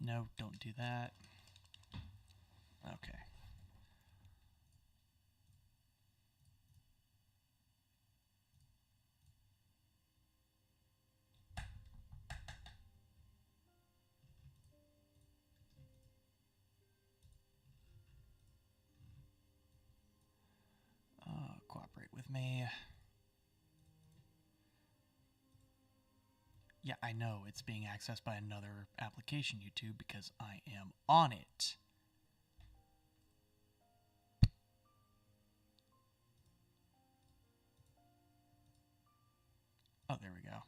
No, don't do that. Okay. Cooperate with me. Yeah, I know it's being accessed by another application, YouTube, because I am on it. Oh, there we go. All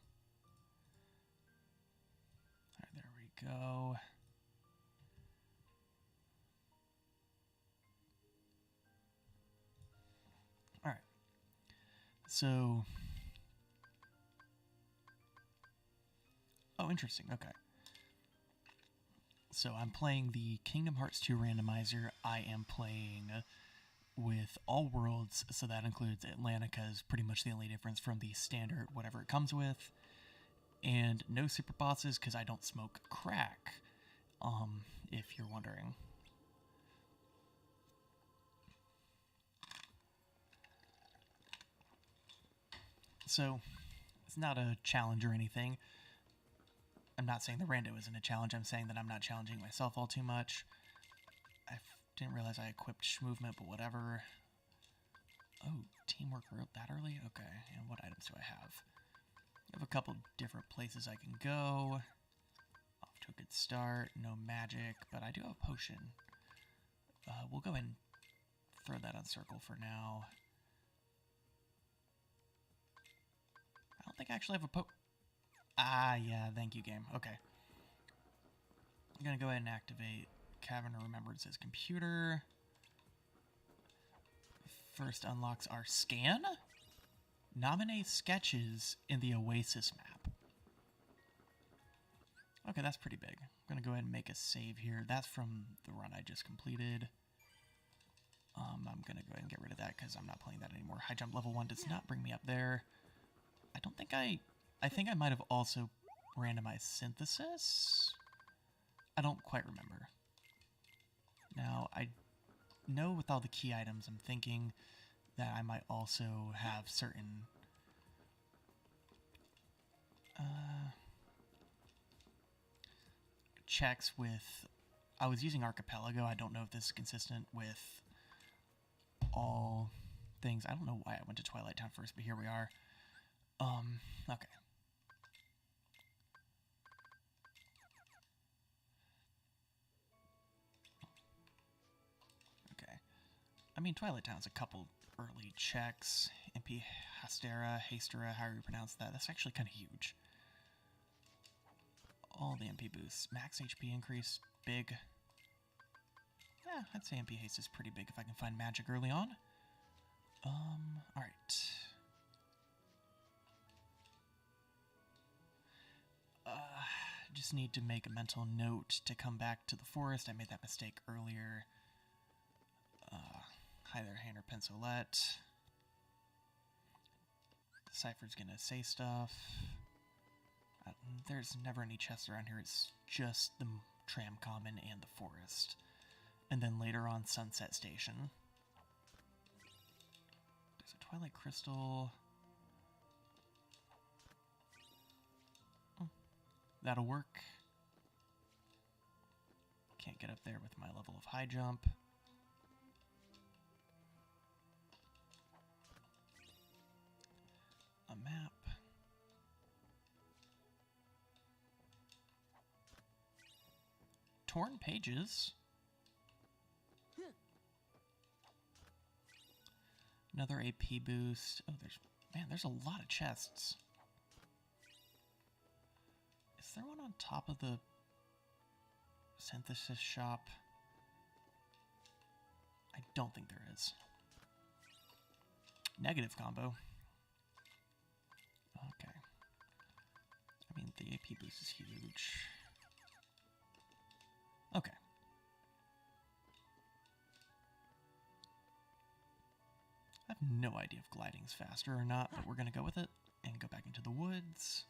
right, there we go. All right. So, oh, interesting. Okay. So I'm playing the Kingdom Hearts 2 randomizer. I am playing with all worlds, so that includes Atlantica is pretty much the only difference from the standard whatever it comes with. And no Superbosses because I don't smoke crack, if you're wondering. So, it's not a challenge or anything. I'm not saying the rando isn't a challenge, I'm saying that I'm not challenging myself all too much. I didn't realize I equipped movement, but whatever. Oh, teamwork that early? Okay, and what items do I have? I have a couple different places I can go. Off to a good start. No magic, but I do have a potion. We'll go ahead and throw that on circle for now. I don't think I actually have a Ah, yeah, thank you, game. Okay. I'm going to go ahead and activate Cavern of Remembrance's computer. First unlocks our scan. Nominate sketches in the Oasis map. Okay, that's pretty big. I'm going to go ahead and make a save here. That's from the run I just completed. I'm going to go ahead and get rid of that because I'm not playing that anymore. High jump level 1 does not bring me up there. I don't think I think I might have also randomized synthesis. I don't quite remember. Now, I know with all the key items, I'm thinking that I might also have certain checks with... I was using Archipelago. I don't know if this is consistent with all things. I don't know why I went to Twilight Town first, but here we are. Okay. Okay. I mean, Twilight Town's a couple early checks. MP Hastera, however you pronounce that. That's actually kind of huge. All the MP boosts. Max HP increase, big. Yeah, I'd say MP haste is pretty big if I can find magic early on. Alright. Just need to make a mental note to come back to the forest. I made that mistake earlier. Hi there, Hand or Pencilette. Cypher's gonna say stuff. There's never any chests around here. It's just the Tram Common and the forest. And then later on, Sunset Station. There's a Twilight Crystal. That'll work. Can't get up there with my level of high jump. A map. Torn pages. Another AP boost. Oh, there's a lot of chests. Is there one on top of the synthesis shop? I don't think there is. Negative combo. Okay. I mean, the AP boost is huge. Okay. I have no idea if gliding's faster or not, but we're going to go with it and go back into the woods.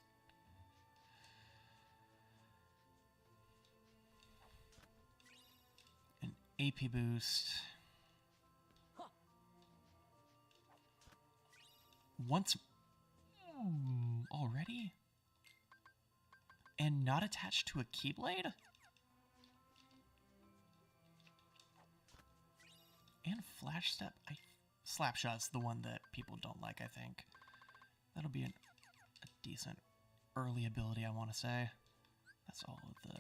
AP boost. Once already? And not attached to a Keyblade? And Flash Step? Slapshot's the one that people don't like, I think. That'll be a decent early ability, I want to say. That's all of the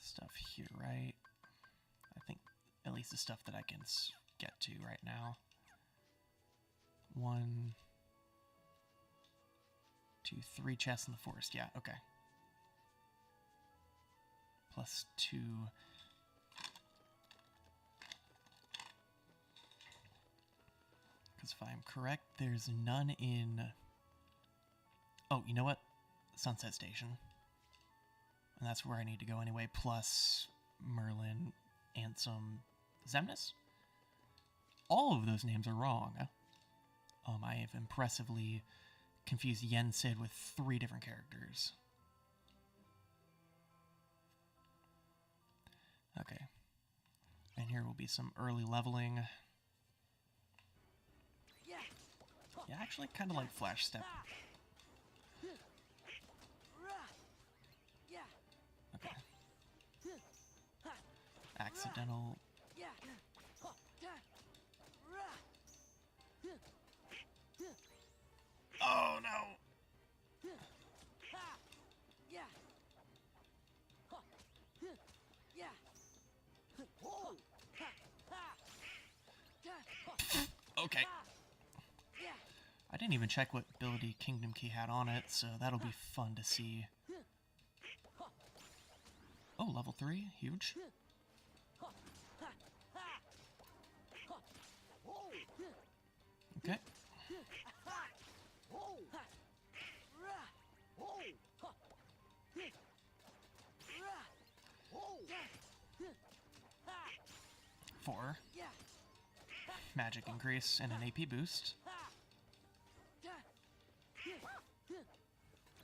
stuff here, right? I think at least the stuff that I can get to right now. 1, 2, 3 chests in the forest. Yeah, okay. Plus 2. Because if I'm correct, there's none in... Oh, you know what? Sunset Station. And that's where I need to go anyway, plus Merlin, Ansem, Xemnas? All of those names are wrong. I have impressively confused Yen Sid with 3 different characters. Okay. And here will be some early leveling. Yeah, actually kind of like Flash Step. Okay. Accidental. Oh no! Okay. I didn't even check what ability Kingdom Key had on it, so that'll be fun to see. Oh, level 3, huge. Okay. Four. Magic increase and an AP boost.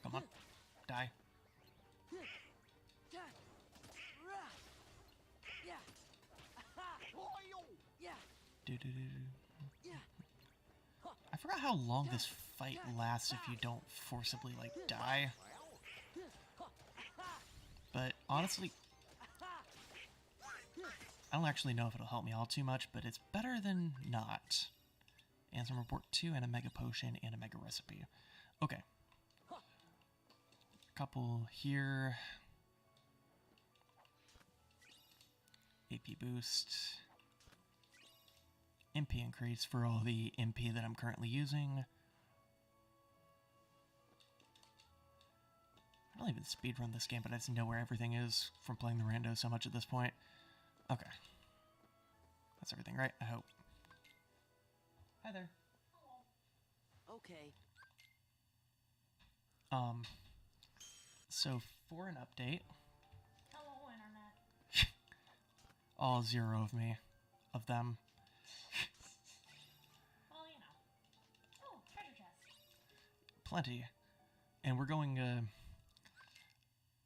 Come on, die. I forgot how long this fight lasts if you don't forcibly, like, die. But honestly, I don't actually know if it'll help me all too much, but it's better than not. Ansem Report 2 and a Mega Potion and a Mega Recipe. Okay. Couple here. AP boost. MP increase for all the MP that I'm currently using. I don't even speedrun this game, but I just know where everything is from playing the Rando so much at this point. Okay. That's everything, right? I hope. Hi there. Hello. Okay. So for an update. Hello, Internet. All 0 of me. Of them. Well, you know. Oh, treasure chest. Plenty. And we're going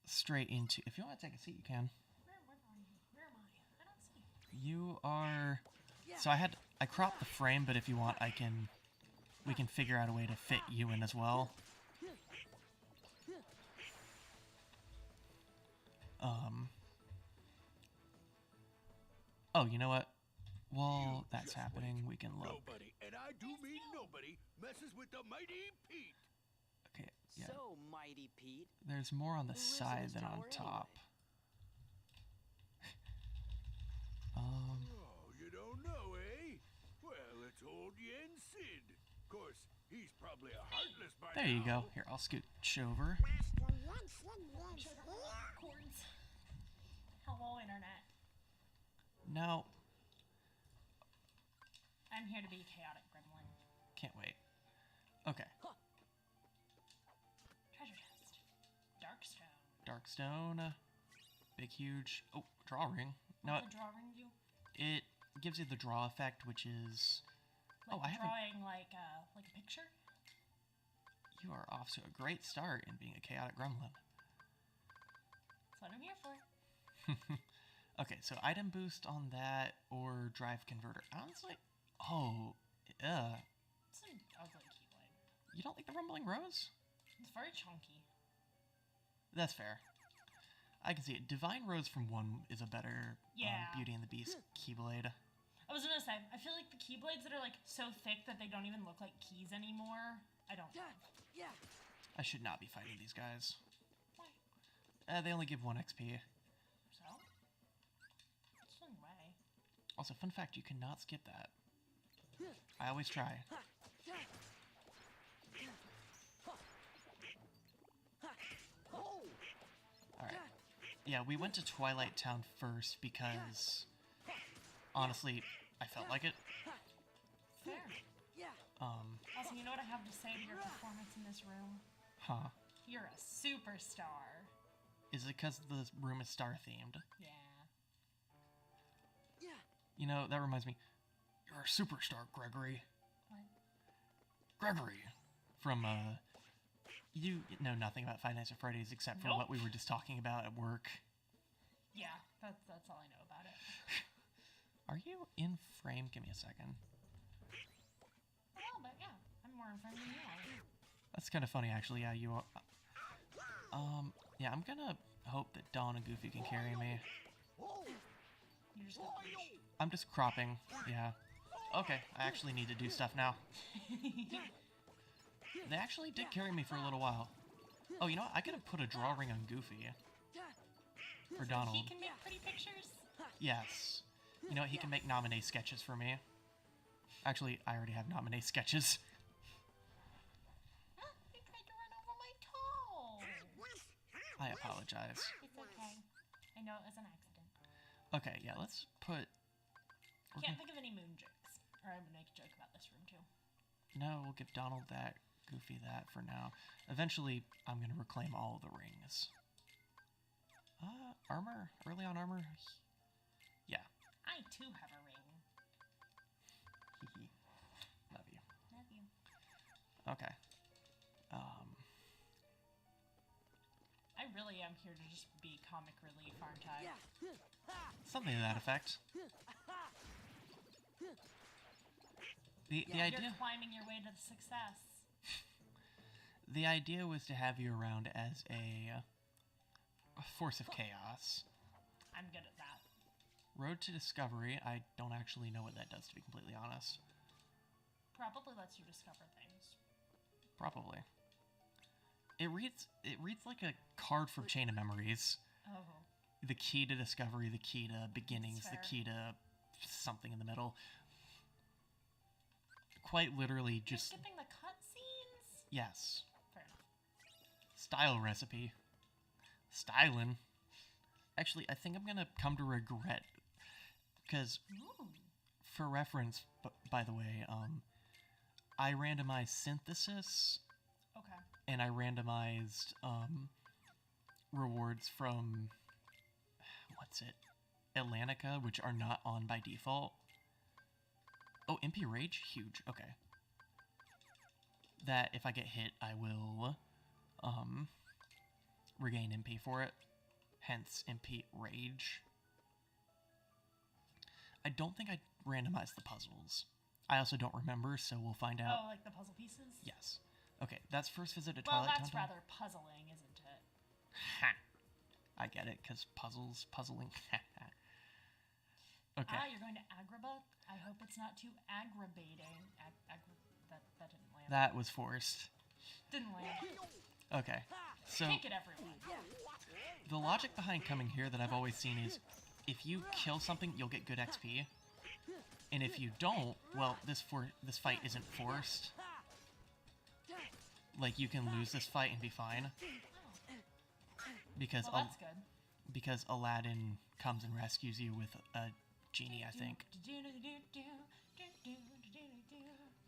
straight into... If you want to take a seat, you can. Where are you? Where am I? I don't see. You are... So I cropped the frame, but if you want, we can figure out a way to fit you in as well. Oh, you know what? While that's happening, we can look. Nobody, and I do mean nobody, messes with the mighty Pete. Okay, yeah. So, Mighty Pete. There's more on the Who lives in side this than on tower top. Oh, you don't know, eh? Well, it's old Yen Sid. Of course, he's probably a heartless by There now. you go. Here, I'll scooch over. Cords. Hello, Internet. No, I'm here to be chaotic gremlin. can't wait. Okay, Treasure chest. Darkstone. Darkstone. Big, huge. Oh, draw ring. No, What's the drawing do? it gives you the draw effect, which is... Like I haven't... drawing like a picture? You are off to a great start in being a chaotic gremlin. That's what I'm here for. Okay, so item boost on that or drive converter. Honestly, oh, It's an ugly keyblade. you don't like the rumbling rose? It's very chunky. That's fair. I can see it. Divine Rose from 1 is a better Yeah. Beauty and the Beast keyblade. I was gonna say, I feel like the keyblades that are like so thick that they don't even look like keys anymore, I don't love. I should not be fighting these guys. Why? They only give 1 XP. So? It's in the way. Also, fun fact, you cannot skip that. I always try. Alright. Yeah, we went to Twilight Town first because, honestly, I felt like it. Fair. Also, you know what I have to say to your performance in this room? Huh. You're a superstar. Is it because the room is star-themed? Yeah. You know, that reminds me. You're a superstar, Gregory. What? Gregory! From, you know nothing about Five Nights at Freddy's except for what we were just talking about at work. Yeah, that's all I know about it. Are you in frame? Give me a second. Well, but yeah, I'm more in front than you are. That's kind of funny, actually. Yeah, you are. Yeah, I'm gonna hope that Dawn and Goofy can carry me. You're just gonna push. I'm just cropping. Yeah. Okay, I actually need to do stuff now. They actually did carry me for a little while. Oh, you know what? I could have put a drawing on Goofy. Or Donald. He can make pretty pictures. Yes. You know what? He can make nominee sketches for me. Actually, I already have nominee sketches. You tried to run over my toe. I apologize. It's okay. I know it was an accident. Okay, yeah, let's put... Can't think of any moon jokes. Or I'm gonna make a joke about this room too. No, we'll give Donald that, Goofy that for now. Eventually, I'm gonna reclaim all of the rings. Armor? Early on armor? Yeah. I too have a ring. Hee. Love you. Love you. Okay. I really am here to just be comic relief, aren't I? Something to that effect. The idea... You're climbing your way to success. The idea was to have you around as a force of chaos. I'm good at that. Road to Discovery, I don't actually know what that does, to be completely honest. Probably lets you discover things. Probably. It reads like a card from Chain of Memories. Oh. The key to discovery, the key to beginnings, the fair. key to something in the middle. Quite literally You're just... skipping the cutscenes? Yes. Fair enough. Style recipe. Stylin'. Actually, I think I'm gonna come to regret, because Ooh. for reference, by the way, I randomized Synthesis, Okay. and I randomized rewards from, what's it, Atlantica, which are not on by default. Oh, MP Rage? Huge. Okay. That, if I get hit, I will regain MP for it. Hence, MP Rage. I don't think I randomized the puzzles. I also don't remember, so we'll find out. Oh, like the puzzle pieces? Yes. Okay, that's first visit to Well, Twilight that's Town. rather puzzling, isn't it? Ha! I get it, because puzzling. Okay. Ah, you're going to Agrabah? I hope it's not too aggravating. That didn't land. That was forced. Didn't land. Okay. So, Take it, everyone. the logic behind coming here that I've always seen is, if you kill something, you'll get good XP. And if you don't, well, this fight isn't forced. Like, you can lose this fight and be fine. Because, Well, that's good. because Aladdin comes and rescues you with a genie, I think.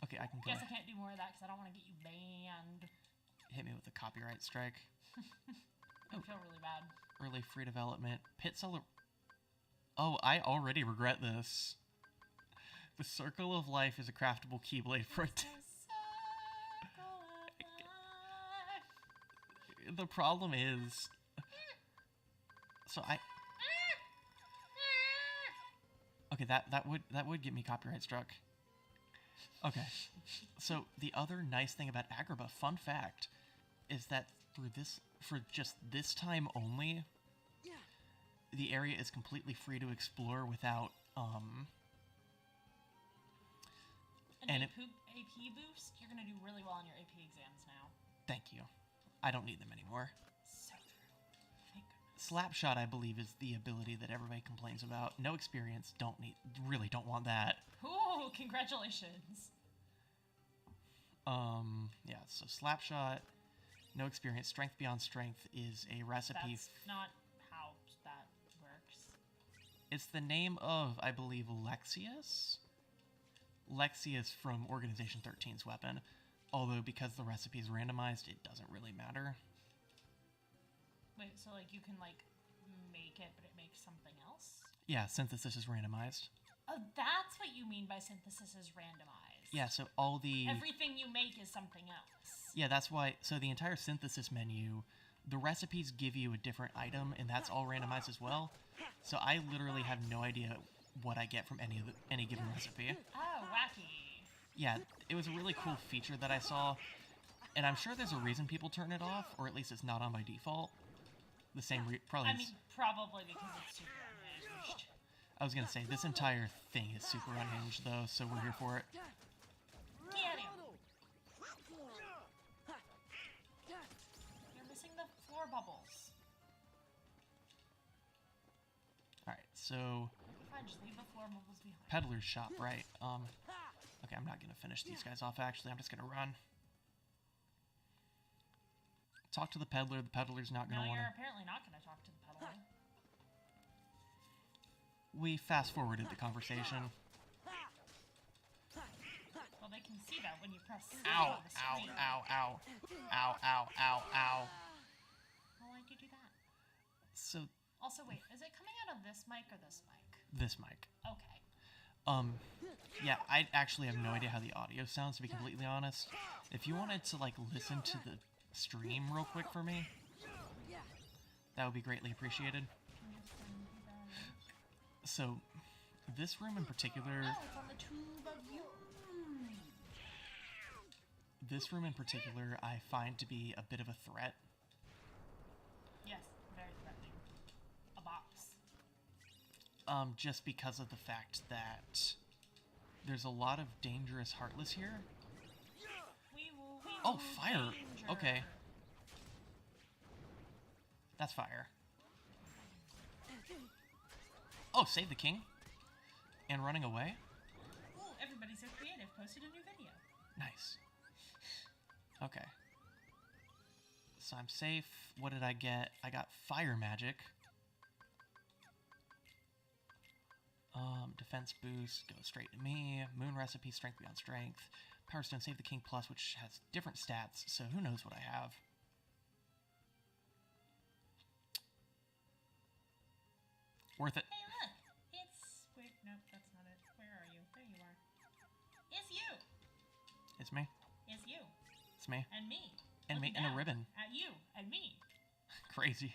Okay, I can go Guess I can't do more of that because I don't want to get you banned. hit me with a copyright strike. I feel really bad. Early free development. Pit Cellar... Oh, I already regret this. The Circle of Life is a craftable keyblade for The problem is... So Okay, that would get me copyright struck. Okay, so the other nice thing about Agrabah, fun fact, is that for just this time only, the area is completely free to explore without An AP boost? You're gonna do really well on your AP exams now. Thank you. I don't need them anymore. So true. Thank goodness. Slapshot, I believe, is the ability that everybody complains about. No experience, really don't want that. Ooh, congratulations. Yeah, so Slapshot, no experience. Strength Beyond Strength is a recipe. That's not how that works. It's the name of, I believe, Lexius? Lexius from Organization 13's weapon. Although, because the recipe is randomized, it doesn't really matter. Wait, so like you can like make it, but it makes something else? Yeah, synthesis is randomized. Oh, that's what you mean by synthesis is randomized. Yeah, so all the... Everything you make is something else. Yeah, that's why... So the entire synthesis menu, the recipes give you a different item, and that's all randomized as well. So I literally have no idea what I get from any given recipe. Oh, wacky. Yeah, it was a really cool feature that I saw, and I'm sure there's a reason people turn it off, or at least it's not on by default. The same probably. I mean, probably because it's super unhinged. I was gonna say this entire thing is super unhinged though, so we're here for it. Get him. You're missing the floor bubbles. All right, so Fine, just leave the floor bubbles behind. peddler's shop, right? Okay, I'm not gonna finish these guys off. Actually, I'm just gonna run. Talk to the peddler. The peddler's not gonna No, want you're to. apparently not going to talk to the peddler. We fast forwarded the conversation. Well, they can see that when you press C Ow! on the Ow! screen. Ow! Ow! Ow! Ow! Ow! Ow! Well, why'd you do that? So Also, wait, is it coming out of this mic or this mic? this mic. Okay. Yeah, I actually have no idea how the audio sounds, to be completely honest. If you wanted to, like, listen to the stream real quick for me, that would be greatly appreciated. So, this room in particular... Oh, it's on the tube of you. This room in particular, I find to be a bit of a threat. Yes, very threatening. A box. Just because of the fact that there's a lot of dangerous Heartless here. Oh, fire! Danger. Okay. That's fire. Oh, save the king? And running away? Ooh, everybody's so creative. Posted a new video. Nice. Okay. So I'm safe. What did I get? I got fire magic. Defense boost, goes straight to me. Moon recipe, strength beyond strength. Power stone, save the king plus, which has different stats, so who knows what I have. Worth it. Hey, look! It's... Wait, nope, that's not it. Where are you? There you are. It's you! It's me. It's you. It's me. And me. And me, Looking and a down ribbon. At you. And me. Crazy.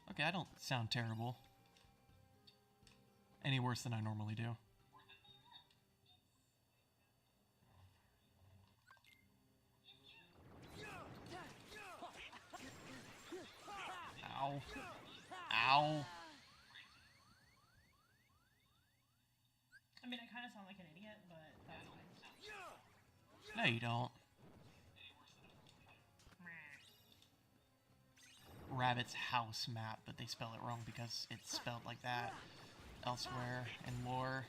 Okay, I don't sound terrible. Any worse than I normally do. Ow. Ow. I mean, I kind of sound like an idiot, but that's fine. No, you don't. Rabbit's house map, but they spell it wrong because it's spelled like that elsewhere in lore.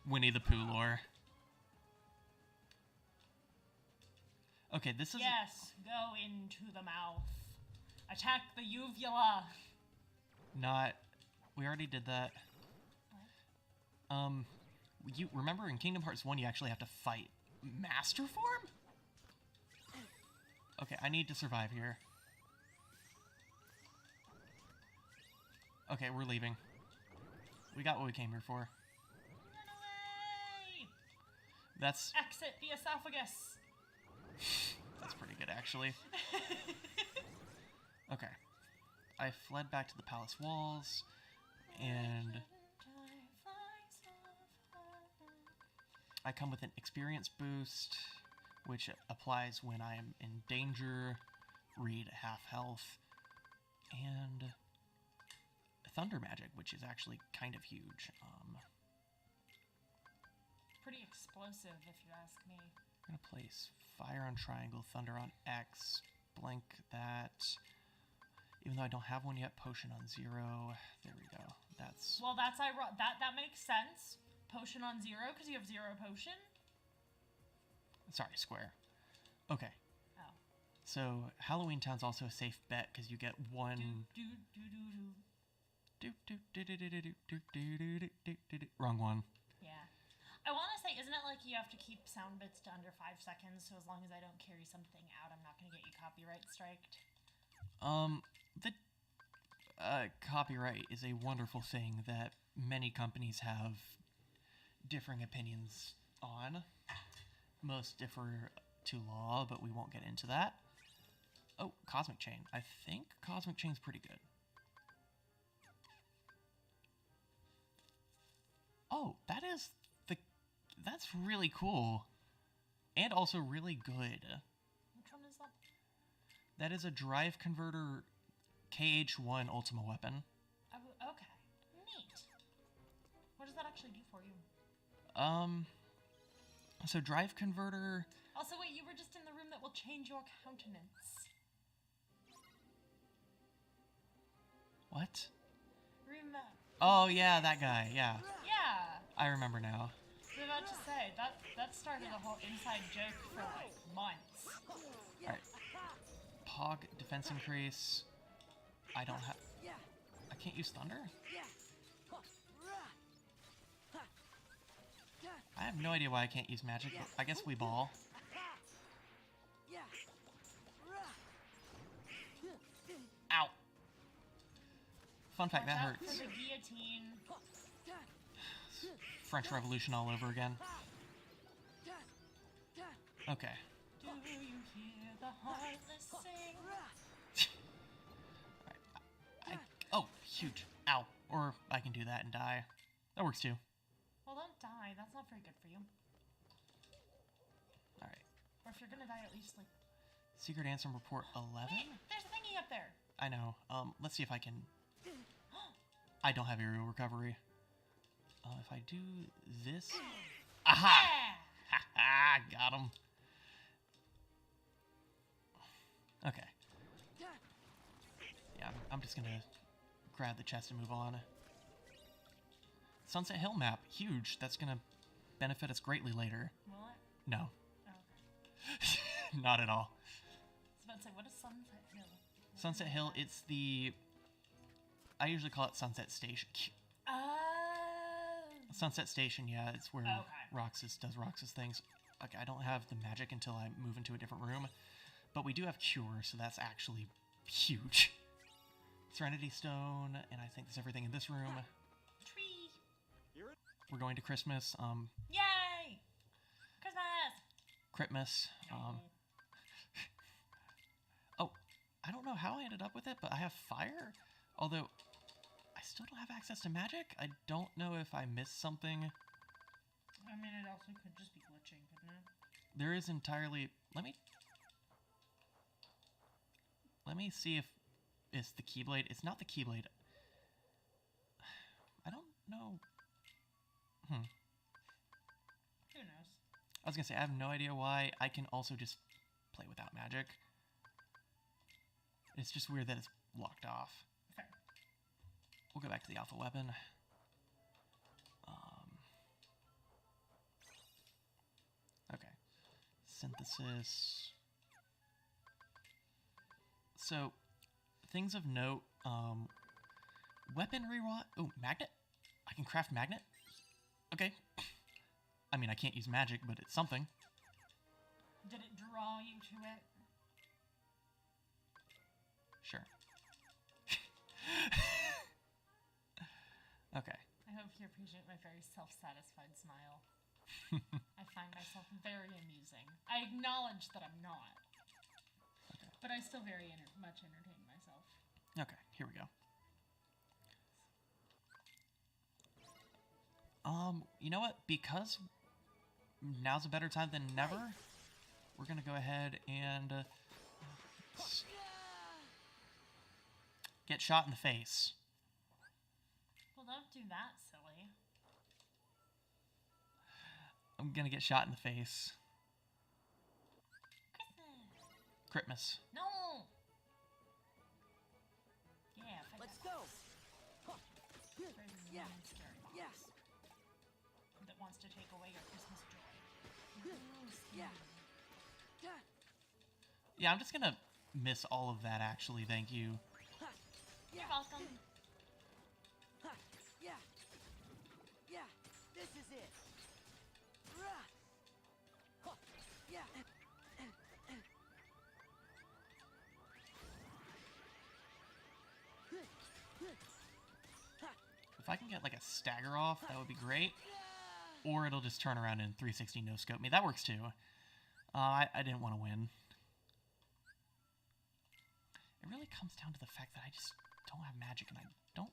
Winnie the Pooh lore. Okay, this is... Yes, go into the mouth. Attack the uvula. Not... We already did that. You remember in Kingdom Hearts 1 you actually have to fight Master Form? Okay, I need to survive here. Okay, we're leaving. We got what we came here for. Run away! That's... Exit the esophagus. That's pretty good, actually. Okay. I fled back to the palace walls, and I come with an experience boost, which applies when I am in danger, read half health, and thunder magic, which is actually kind of huge. Pretty explosive, if you ask me. I'm gonna place fire on triangle, thunder on X, blank that. Even though I don't have one yet, potion on 0. There we go. That's... Well, that makes sense. Potion on 0, because you have 0 potion. Sorry, square. Okay. Oh. So, Halloween Town's also a safe bet, because you get one... Wrong one. Yeah. I want to say, isn't it like you have to keep sound bits to under 5 seconds, so as long as I don't carry something out, I'm not going to get you copyright striked? The copyright is a wonderful thing that many companies have differing opinions on. Most differ to law, but we won't get into that. Oh, Cosmic Chain. I think Cosmic Chain's pretty good. Oh, that's really cool. And also really good. Which one is that? That is a drive converter KH1 Ultima weapon. Oh, okay. Neat. What does that actually do for you? So drive converter... Also, wait, you were just in the room that will change your countenance. What? Room... Oh, yeah, that guy, yeah. Yeah. I remember now. I was about to say, that started a whole inside joke for, like, months. Alright. Pog, defense increase. I don't have... I can't use thunder? I have no idea why I can't use magic, but I guess we ball. Ow! Fun fact, that Watch out hurts. for the guillotine. French Revolution all over again. Okay. Do you hear the heartless sing? Oh, huge. Ow. Or I can do that and die. That works too. Well, don't die. That's not very good for you. Alright. Or if you're gonna die, at least, like... Secret answer report 11? Wait, there's a thingy up there! I know. Let's see if I can... I don't have aerial recovery. If I do this... Aha! Yeah! Ha ha! Got him. Okay. Yeah, I'm just gonna grab the chest and move on. Sunset Hill map. Huge. That's gonna benefit us greatly later. Will it? No. Oh, okay. Not at all. I was about to say, what is Sunset Hill? Sunset Hill, it's the... I usually call it Sunset Station. Sunset Station, yeah, it's where Roxas does Roxas things. Okay, I don't have the magic until I move into a different room. But we do have Cure, so that's actually huge. Serenity Stone, and I think there's everything in this room. Tree! We're going to Christmas. Yay! Christmas! Christmas. Oh, I don't know how I ended up with it, but I have fire. Although, I still don't have access to magic. I don't know if I missed something. I mean, it also could just be glitching, couldn't it? There is entirely... Let me see if it's the Keyblade. It's not the Keyblade. I don't know. Who knows? I was gonna say, I have no idea why. I can also just play without magic. It's just weird that it's locked off. Fair. We'll go back to the alpha weapon. Okay. Synthesis. So, things of note, weapon rewind. Oh, magnet? I can craft magnet? Okay. I mean, I can't use magic, but it's something. Did it draw you to it? Sure. Okay. I hope you appreciate my very self-satisfied smile. I find myself very amusing. I acknowledge that I'm not. But I still very much entertain myself. Okay, here we go. You know what? Because now's a better time than never, we're gonna go ahead and get shot in the face. Well, don't do that, silly. I'm gonna get shot in the face. Christmas. No! Yeah, fight Let's that. go. There's Yeah. one scary box Yes. that wants to take away your Christmas joy. Yeah. Yeah. Yeah, I'm just gonna miss all of that, actually, thank you. You're welcome. Yeah. Yeah. This is it. Rah. Yeah. If I can get, like, a stagger off, that would be great. Or it'll just turn around and 360 no-scope me. That works, too. I didn't want to win. It really comes down to the fact that I just don't have magic, and I don't...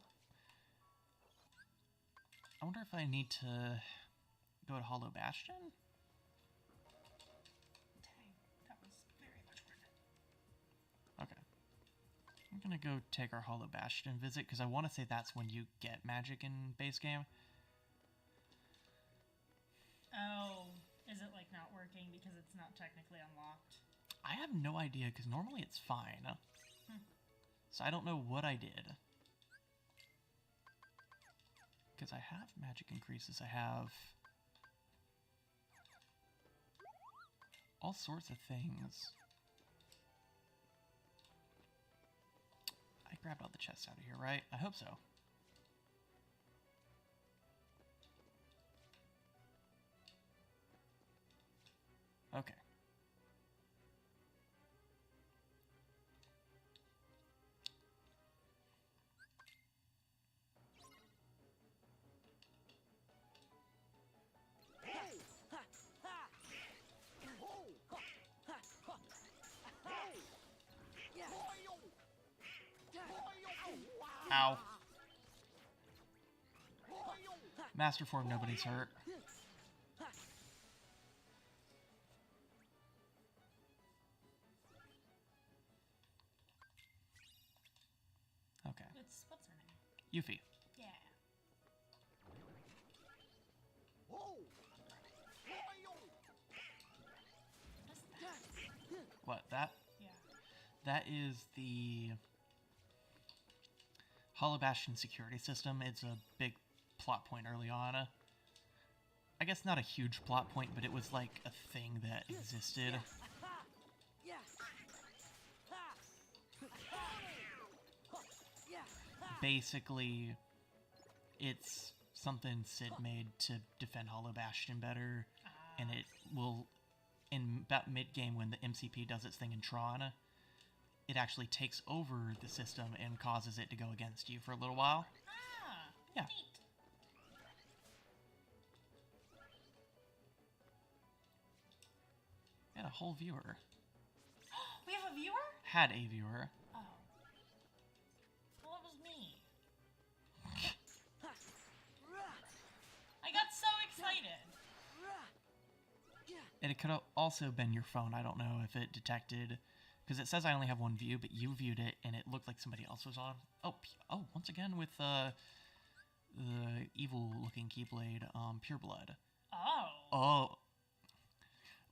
I wonder if I need to go to Hollow Bastion? Dang, that was very much worth it. Okay. I'm gonna go take our Hollow Bastion visit, because I want to say that's when you get magic in base game. Oh, is it like not working because it's not technically unlocked? I have no idea, because normally it's fine. So I don't know what I did. Because I have magic increases, I have all sorts of things. I grabbed all the chests out of here, right? I hope so. Okay. Ow. Master form, nobody's hurt. Okay. What's her name? Yuffie. Yeah. What's that? What, that? Yeah. That is the Hollow Bastion security system. It's a big plot point early on. I guess not a huge plot point, but it was like a thing that existed. Yeah. Basically, it's something Sid made to defend Hollow Bastion better, and it will, in about mid-game when the MCP does its thing in Tron, it actually takes over the system and causes it to go against you for a little while. Ah, Yeah. neat. And a whole viewer. We have a viewer? Had a viewer. Oh. Well, it was me. I got so excited. And it could have also been your phone. I don't know if it detected, because it says I only have one view, but you viewed it and it looked like somebody else was on. Oh, once again with the evil-looking Keyblade, Pure Blood. Oh. Oh.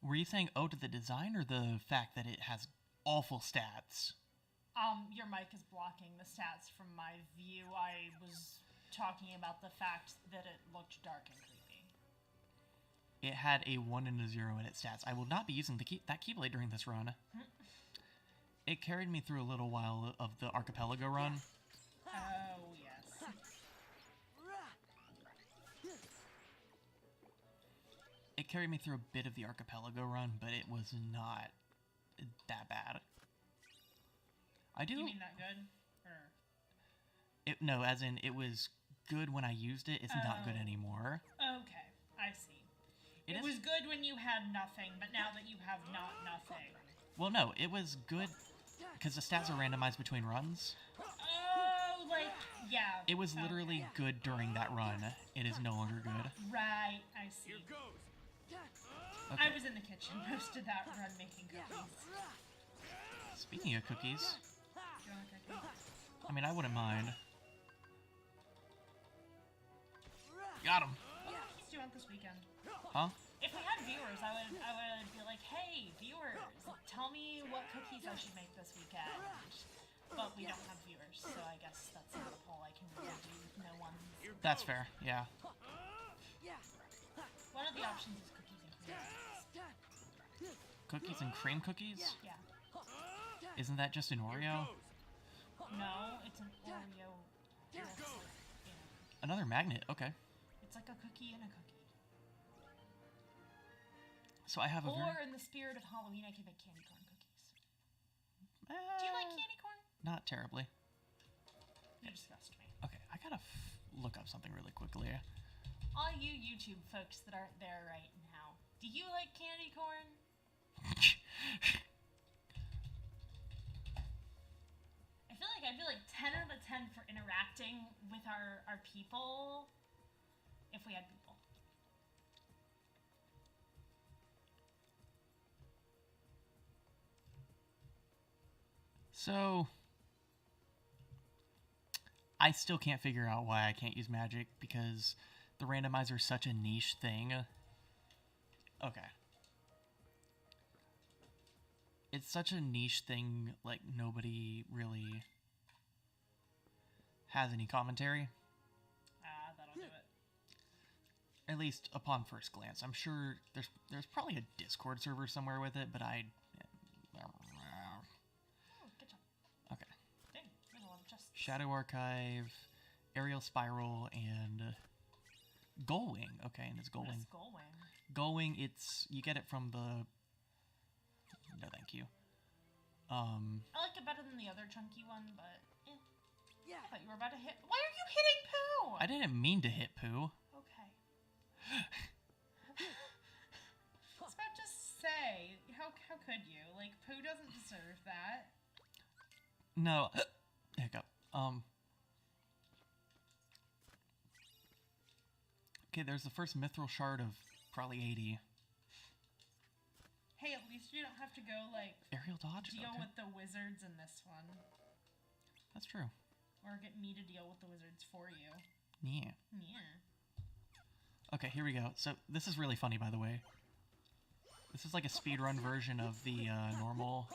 Were you saying oh to the design or the fact that it has awful stats? Your mic is blocking the stats from my view. I was talking about the fact that it looked dark and creepy. It had a 1 and a 0 in its stats. I will not be using that Keyblade during this run. It carried me through a little while of the Archipelago run. Oh, yes. It carried me through a bit of the Archipelago run, but it was not that bad. I do... You mean not good? Or... No, as in, it was good when I used it. It's not good anymore. Okay, I see. It was good when you had nothing, but now that you have not nothing. Well, no, it was good because the stats are randomized between runs. Oh, like, yeah. It was literally good during that run. It is no longer good. Right, I see. Here goes. Okay. I was in the kitchen most of that run making cookies. Speaking of cookies, Do you want a cookie? I mean, I wouldn't mind. Got him. What cookies do you want this weekend? Huh? If we had viewers, I would be like, hey, viewers, tell me what cookies I should make this weekend. But we don't have viewers, so I guess that's not a poll I can really do with no one. That's fair. Yeah. One of the options is cookies and cream. Cookies and cream cookies? Yeah. Isn't that just an Oreo? No, it's an Oreo. Here goes. Another magnet. Okay. It's like a cookie and a cookie. So I have a Or in the spirit of Halloween, I could make candy corn cookies. Do you like candy corn? Not terribly. You disgust me. Okay, I gotta look up something really quickly. All you YouTube folks that aren't there right now, do you like candy corn? I feel like I'd be like 10 out of 10 for interacting with our people if we had people. So I still can't figure out why I can't use magic because the randomizer is such a niche thing. Okay. It's such a niche thing, like nobody really has any commentary. That'll do it. At least upon first glance. I'm sure there's probably a Discord server somewhere with it, but Oh, good job. okay. Dang, there's a lot of chests. Shadow Archive, Aerial Spiral, and Gullwing. Okay, and it's What Gullwing. is Gullwing? Gullwing, you get it from the. No, thank you. I like it better than the other chunky one, but I Yeah. thought you were about to hit. Why are you hitting Pooh? I didn't mean to hit Pooh. Okay. I was about to say, how could you? Like, Pooh doesn't deserve that. No, hiccup. Okay, there's the first mithril shard of probably 80. Hey, at least you don't have to go, like, Aerial dodge? deal Okay. with the wizards in this one. That's true. Or get me to deal with the wizards for you. Yeah. Yeah. Okay, here we go. So, this is really funny, by the way. This is like a speedrun version of the normal.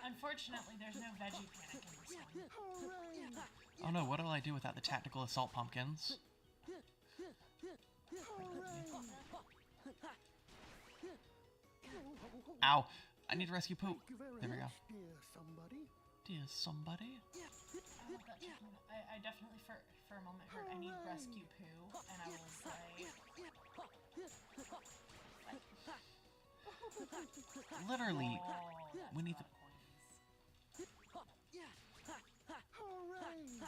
Unfortunately, there's no veggie panic in this one. Oh no, what do I do without the tactical assault pumpkins? Ow! I need to rescue Pooh. There we go. Dear somebody? Oh, that took me- I definitely for a moment heard I need rescue Pooh, and I was like, Literally, oh, that's we need a lot the. of coins.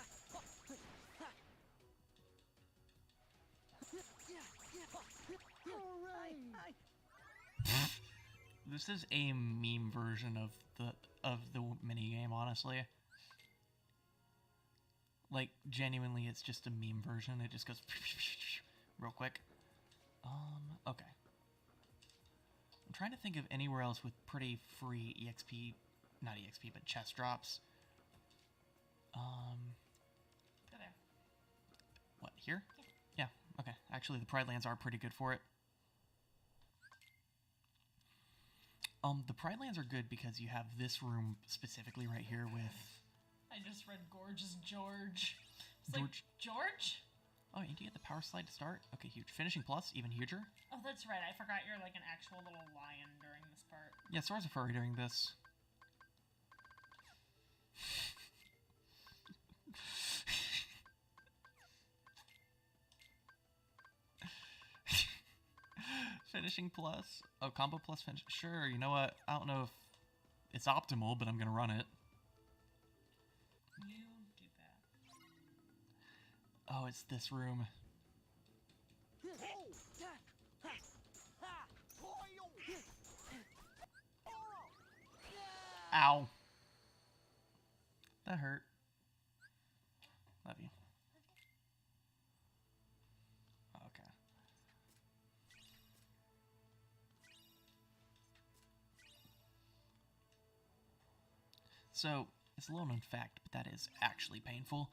This is a meme version of the mini game, honestly. Like genuinely, it's just a meme version. It just goes real quick. Okay. I'm trying to think of anywhere else with pretty free EXP, not EXP, but chest drops. Go there. What, here? Yeah, okay. Actually, the Pride Lands are pretty good for it. The Pride Lands are good because you have this room specifically right here with... I just read Gorgeous George. It's like, George? Oh, you can get the power slide to start? Okay, huge. Finishing plus, even huger. Oh, that's right. I forgot you're like an actual little lion during this part. Yeah, Sora's a furry during this. Finishing plus. Oh, combo plus finish. Sure, you know what? I don't know if it's optimal, but I'm going to run it. You do that. Oh, it's this room. Ow. That hurt. Love you. Okay. So, it's a little known fact, but that is actually painful.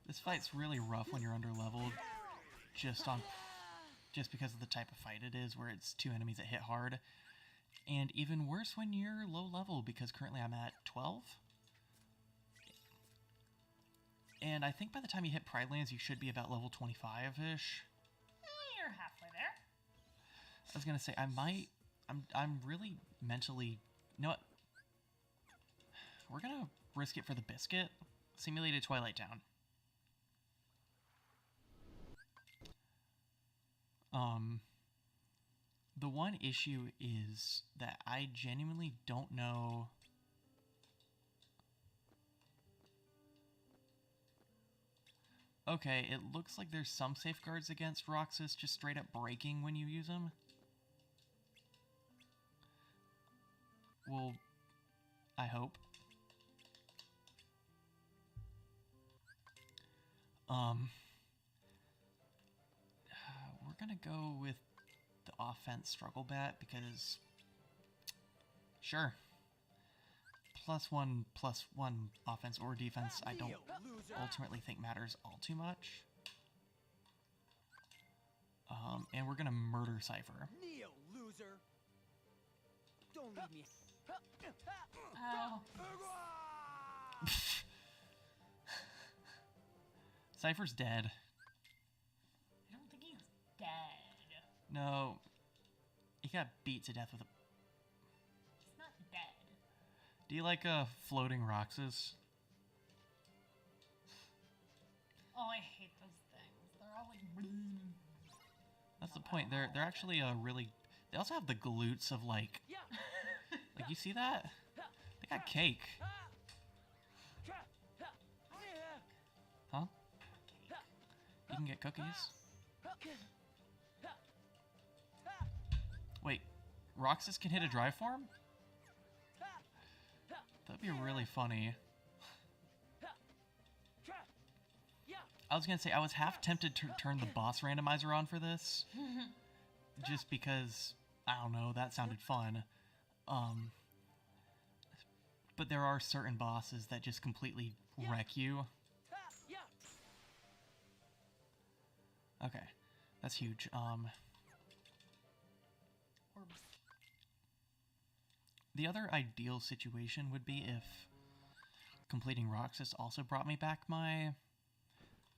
This fight's really rough when you're under-leveled, just because of the type of fight it is, where it's 2 enemies that hit hard. And even worse when you're low level, because currently I'm at 12. And I think by the time you hit Pride Lands, you should be about level 25-ish. You're halfway there. I was gonna say, I'm really mentally... You know what? We're gonna risk it for the biscuit. Simulated Twilight Town. The one issue is that I genuinely don't know... Okay, it looks like there's some safeguards against Roxas just straight up breaking when you use them. Well, I hope. We're gonna go with the offense struggle bat because, sure, +1/+1 offense or defense I don't ultimately think matters all too much. And we're gonna murder Cypher. Neo, loser. Don't leave me. Oh. Cypher's dead. I don't think he's dead. No, he got beat to death with a... He's not dead. Do you like floating Roxas? Oh, I hate those things. They're all like... That's the point. They're actually really... They also have the glutes of like... Like, you see that? They got cake. Huh? You can get cookies. Wait, Roxas can hit a drive form? That'd be really funny. I was gonna say, I was half tempted to turn the boss randomizer on for this. Just because, I don't know, that sounded fun. But there are certain bosses that just completely wreck you. Okay, that's huge. The other ideal situation would be if completing Roxas also brought me back my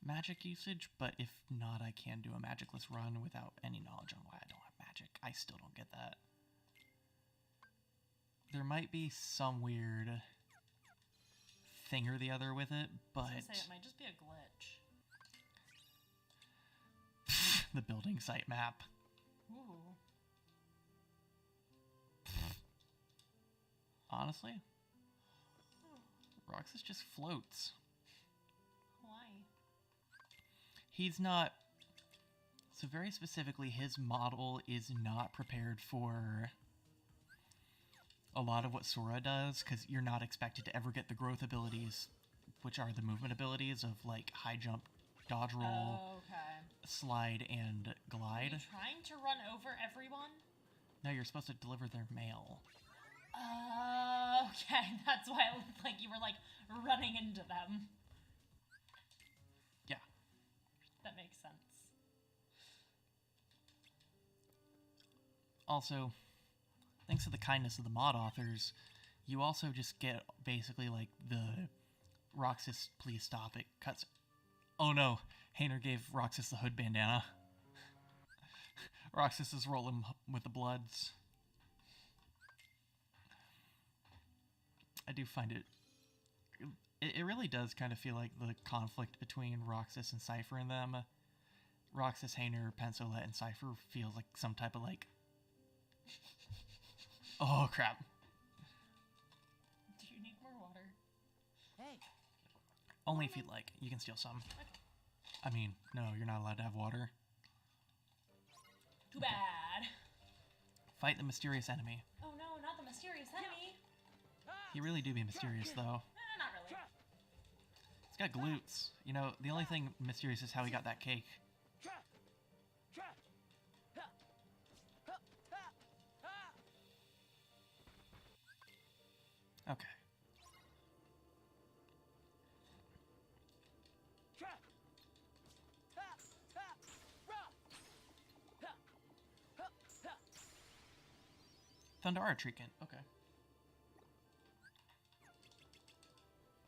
magic usage, but if not, I can do a magicless run without any knowledge on why I don't have magic. I still don't get that. There might be some weird thing or the other with it, but... I was gonna say, it might just be a glitch. The building site map. Ooh. Honestly, Roxas just floats. Why? He's not... So very specifically, his model is not prepared for a lot of what Sora does, because you're not expected to ever get the growth abilities, which are the movement abilities of, like, high jump, dodge roll, slide, and glide. Are you trying to run over everyone? No, you're supposed to deliver their mail. Okay, that's why it looked like you were, like, running into them. Yeah. That makes sense. Also, thanks to the kindness of the mod authors, you also just get basically like the Roxas, please stop it, cuts. Oh no, Hayner gave Roxas the hood bandana. Roxas is rolling with the bloods. I do find it really does kind of feel like the conflict between Roxas and Cypher in them. Roxas, Hayner, Pensolet, and Cypher feels like some type of like... Oh, crap. Do you need more water? Hey. Only if you'd like. You can steal some. I mean, no, you're not allowed to have water. Too bad. Fight the mysterious enemy. Oh no, not the mysterious enemy. He really do be mysterious, though. Not really. He's got glutes. You know, the only thing mysterious is how he got that cake. Okay. Thunder Archery Kit. Okay.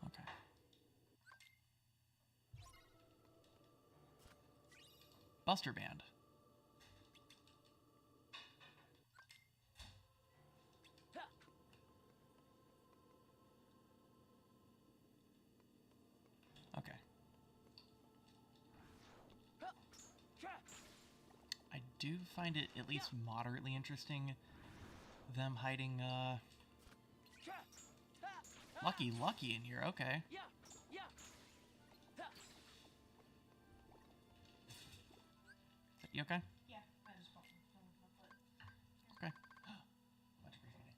Okay. Buster Band. Okay. I do find it at least moderately interesting them hiding Lucky in here. Okay. You okay? Yeah, I just want it. Okay. Much appreciated.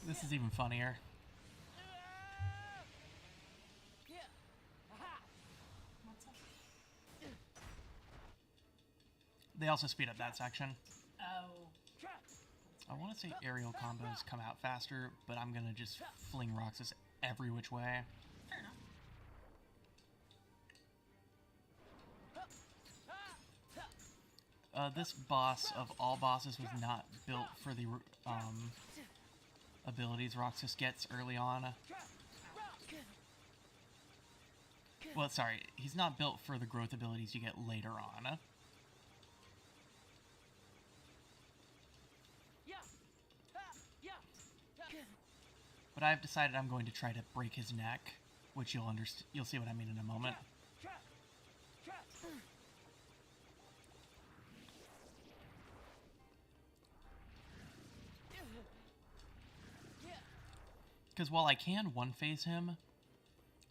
This is even funnier. What's up? They also speed up that section. Oh. I want to say aerial combos come out faster, but I'm gonna just fling Roxas every which way. Fair enough. This boss of all bosses was not built for the abilities Roxas gets early on. Well, sorry, he's not built for the growth abilities you get later on. But I've decided I'm going to try to break his neck, which you'll see what I mean in a moment. Because while I can one-phase him,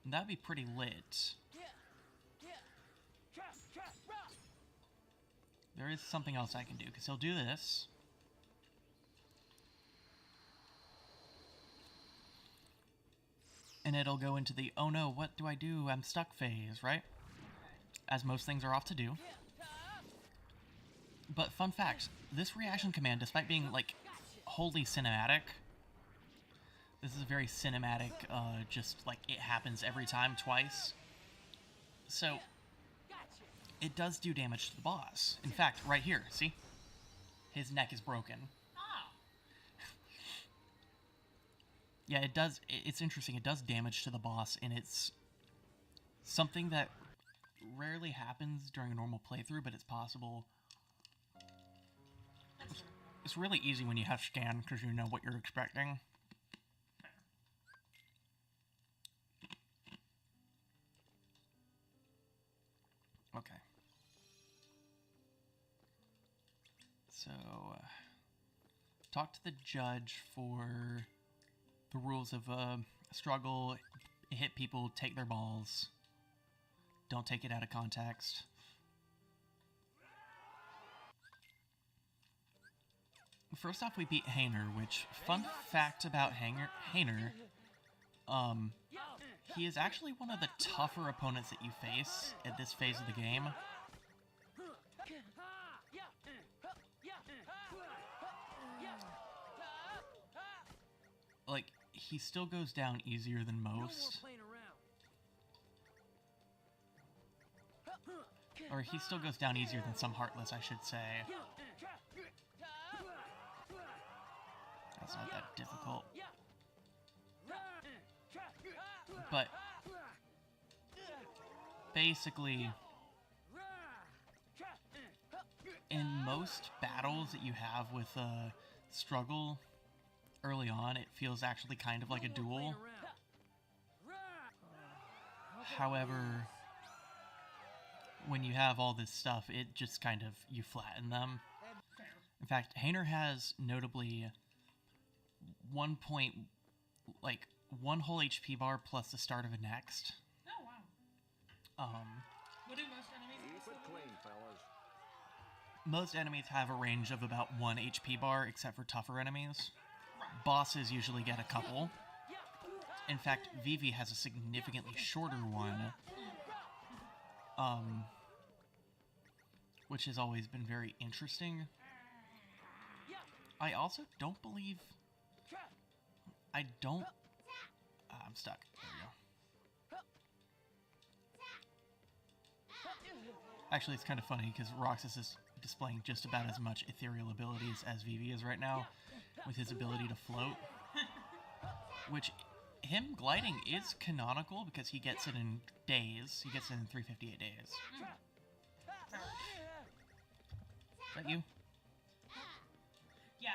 that'd be pretty lit. There is something else I can do, because he'll do this. And it'll go into the, oh no, what do I do? I'm stuck phase, right? As most things are off to do. But fun fact, this reaction command, despite being, like, wholly cinematic, this is a very cinematic, just, like, it happens every time twice. So, it does do damage to the boss. In fact, right here, see? His neck is broken. Oh. Yeah, it does, it's interesting, it does damage to the boss, and it's something that rarely happens during a normal playthrough, but it's possible. It's really easy when you have scan, because you know what you're expecting. Okay. So, talk to the judge for the rules of struggle, hit people, take their balls. Don't take it out of context. First off, we beat Hainer, which, fun fact about Hainer, he is actually one of the tougher opponents that you face at this phase of the game. Like, he still goes down easier than most. Or he still goes down easier than some Heartless, I should say. That's not that difficult. But basically, in most battles that you have with Struggle early on, it feels actually kind of like a duel. However, when you have all this stuff, it just kind of, you flatten them. In fact, Hainer has notably 1 whole HP bar plus the start of a next. Oh, wow. What do most enemies have? Keep it clean, fellas. Most enemies have a range of about 1 HP bar, except for tougher enemies. Bosses usually get a couple. In fact, Vivi has a significantly shorter one. Which has always been very interesting. I also don't believe... I'm stuck. There we go. Actually, it's kind of funny, because Roxas is displaying just about as much ethereal abilities as Vivi is right now, with his ability to float. Which, him gliding is canonical, because he gets it in days. He gets it in 358 days. Is that you? Yeah,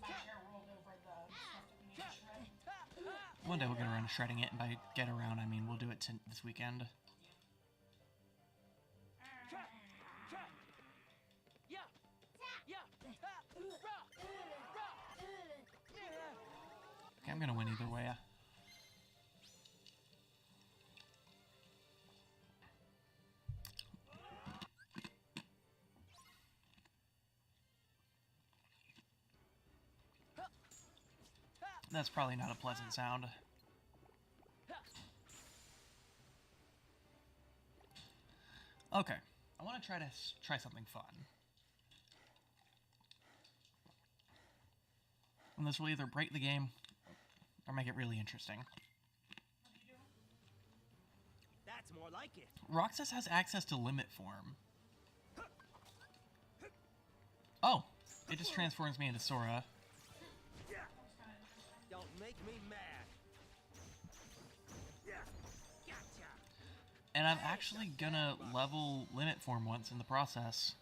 my chair rolled over the stuff that we need to shred. One day we'll get around to shredding it, and by get around, I mean we'll do it this weekend. Okay, I'm gonna win either way. That's probably not a pleasant sound. Okay, I want to try something fun. And this will either break the game or make it really interesting. That's more like it. Roxas has access to limit form. Oh, it just transforms me into Sora. Don't make me mad. Gotcha. And I'm actually gonna level limit form once in the process.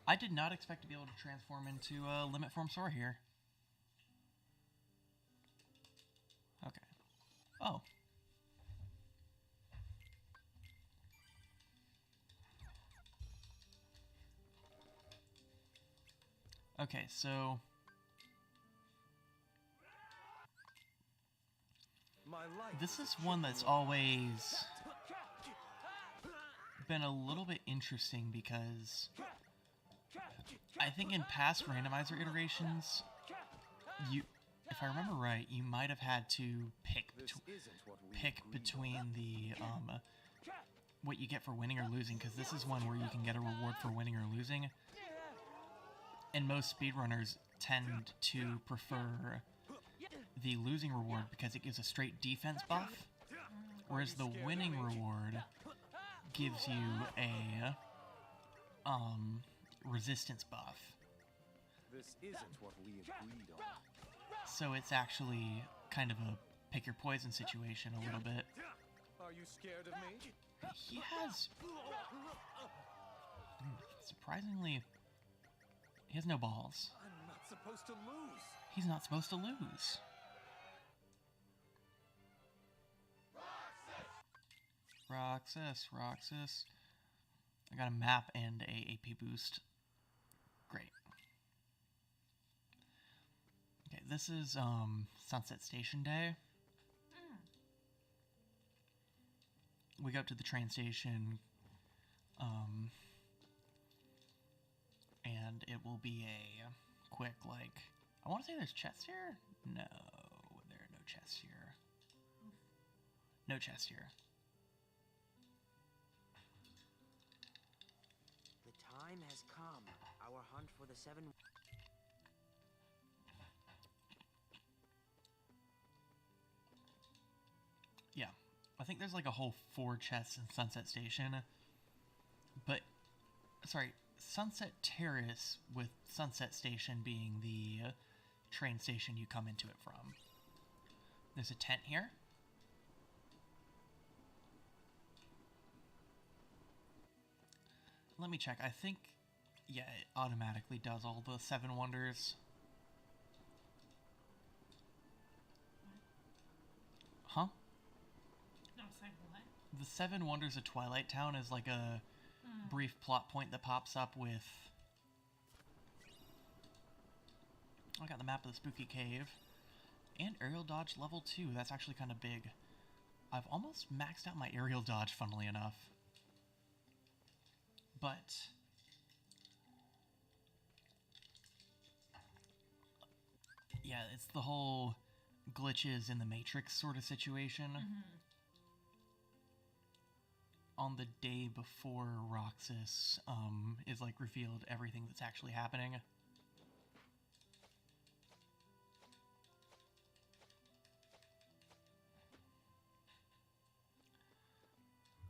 I did not expect to be able to transform into limit form Sora here. Okay. Oh. Okay, so My life this is one that's always been a little bit interesting because I think in past randomizer iterations, if I remember right, you might have had to pick between the what you get for winning or losing, because this is one where you can get a reward for winning or losing. And most speedrunners tend to prefer the losing reward because it gives a straight defense buff, whereas the winning reward gives you a resistance buff. This isn't what we agreed on. So it's actually kind of a pick your poison situation a little bit. Are you scared of me? He has surprisingly, he has no balls. I'm not supposed to lose. He's not supposed to lose. Roxas. I got a map and a AP boost. Great. Okay, this is Sunset Station Day. We go up to the train station. and it will be a quick, like... I want to say there's chests here? No, there are no chests here. No chests here. The time has come. Our hunt for the 7... Yeah, I think there's like a whole 4 chests in Sunset Station. But, sorry, Sunset Terrace with Sunset Station being the train station you come into it from. There's a tent here. Let me check. I think, yeah, it automatically does all the 7 wonders. Huh? No, saying what? The 7 wonders of Twilight Town is like a brief plot point that pops up with... I got the map of the spooky cave. And aerial dodge level 2. That's actually kind of big. I've almost maxed out my aerial dodge, funnily enough. But... yeah, it's the whole glitches in the Matrix sort of situation. On the day before Roxas is like revealed everything that's actually happening.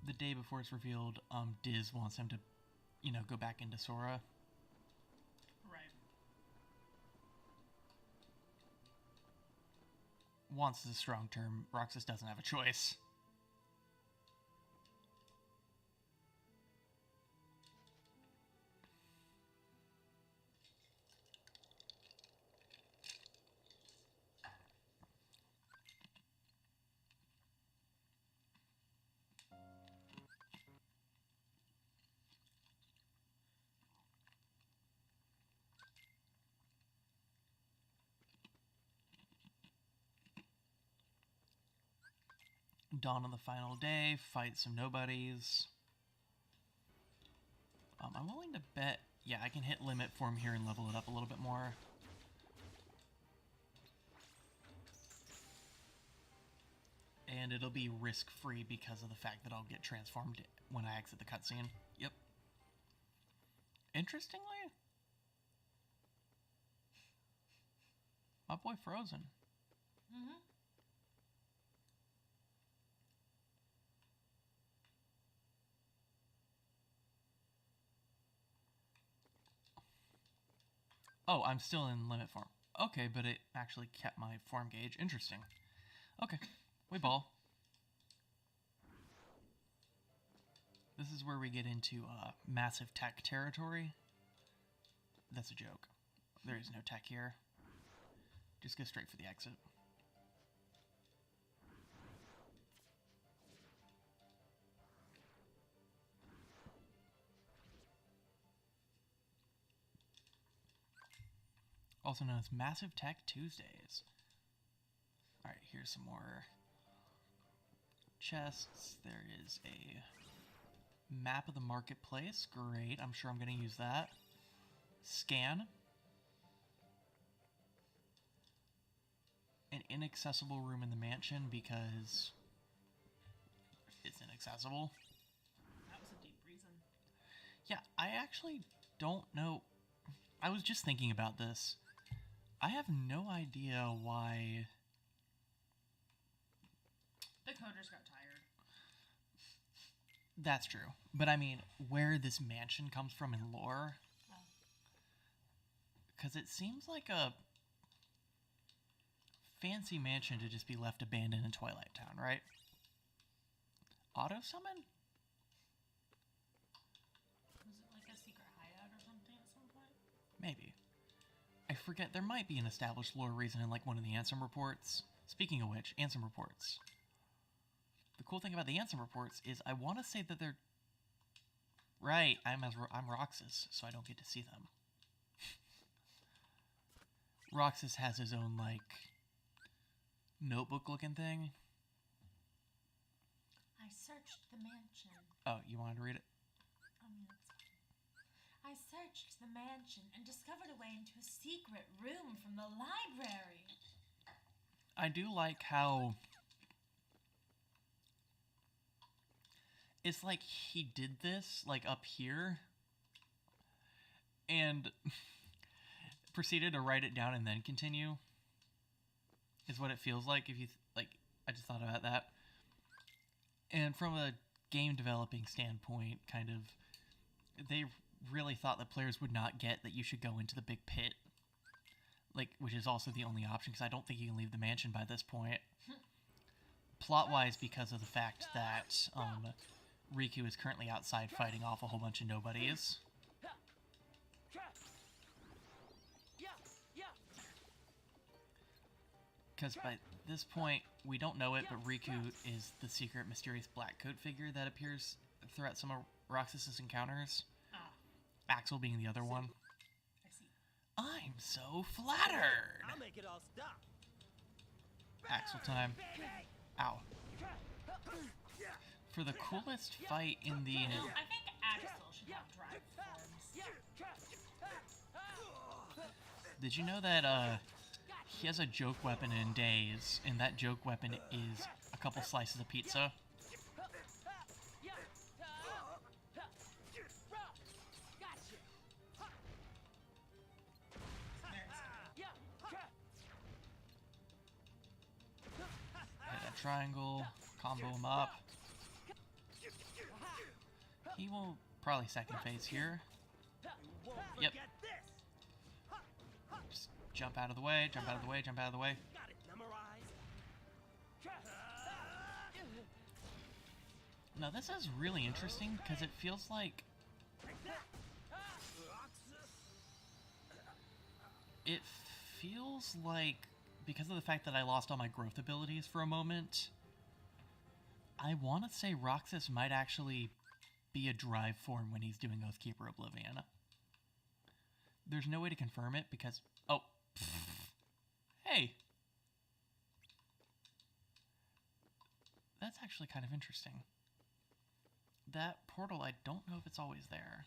The day before it's revealed, Diz wants him to, you know, go back into Sora. Right. Wants is a strong term. Roxas doesn't have a choice. Dawn on the final day, fight some nobodies. I'm willing to bet, yeah, I can hit limit form here and level it up a little bit more. And it'll be risk-free because of the fact that I'll get transformed when I exit the cutscene. Yep. Interestingly, my boy Frozen. Mm-hmm. Oh, I'm still in limit form. Okay, but it actually kept my form gauge. Interesting. Okay, we ball. This is where we get into massive tech territory. That's a joke. There is no tech here. Just go straight for the exit. Also known as Massive Tech Tuesdays. Alright, here's some more chests. There is a map of the marketplace. Great, I'm sure I'm going to use that. Scan. An inaccessible room in the mansion because it's inaccessible. That was a deep reason. Yeah, I actually don't know. I was just thinking about this. I have no idea why... The coders got tired. That's true. But I mean, where this mansion comes from in lore... Because it seems like a fancy mansion to just be left abandoned in Twilight Town, right? Auto summon? Was it like a secret hideout or something at some point? Maybe. I forget, there might be an established lore reason in like one of the Ansem reports. Speaking of which, Ansem reports. The cool thing about the Ansem reports is I want to say that they're... Right, I'm Roxas, so I don't get to see them. Roxas has his own, like, notebook-looking thing. I searched the mansion. Oh, you wanted to read it? I mean, it's fine. I searched the mansion and discovered a way into a secret room from the library. I do like how it's like he did this like up here and proceeded to write it down and then continue. Is what it feels like if you like. I just thought about that. And from a game developing standpoint, kind of, they really thought that players would not get that you should go into the big pit, like, which is also the only option because I don't think you can leave the mansion by this point. Plot-wise, because of the fact that Riku is currently outside fighting off a whole bunch of nobodies. Because by this point, we don't know it, but Riku is the secret, mysterious black coat figure that appears throughout some of Roxas's encounters. Ah, Axel being the other one. I see. I'm so flattered! I'll make it all stop. Axel time. Ow. For the coolest fight in the... I think Axel should have drive forms. Did you know that he has a joke weapon in Days, and that joke weapon is a couple slices of pizza? Hit that triangle, combo him up. He will probably second phase here. Yep. Just jump out of the way, jump out of the way, jump out of the way. Got it memorized. Now this is really interesting because it feels like because of the fact that I lost all my growth abilities for a moment, I want to say Roxas might actually be a drive form when he's doing Oathkeeper Oblivion. There's no way to confirm it because... Oh. Hey. That's actually kind of interesting. That portal, I don't know if it's always there.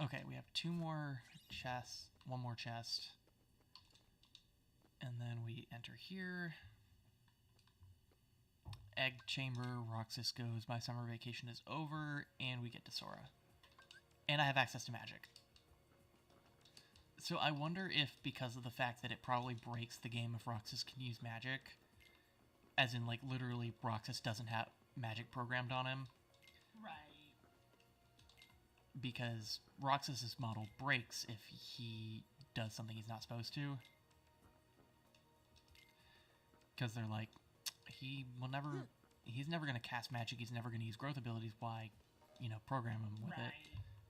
Okay, we have two more chests, one more chest. And then we enter here. Egg chamber, Roxas goes, my summer vacation is over, and we get to Sora. And I have access to magic. So I wonder if, because of the fact that it probably breaks the game if Roxas can use magic, as in, like, literally Roxas doesn't have magic programmed on him. Right. Because Roxas's model breaks if he does something he's not supposed to. Because they're like, he's never going to cast magic, he's never going to use growth abilities, why, you know, program him with Right. it.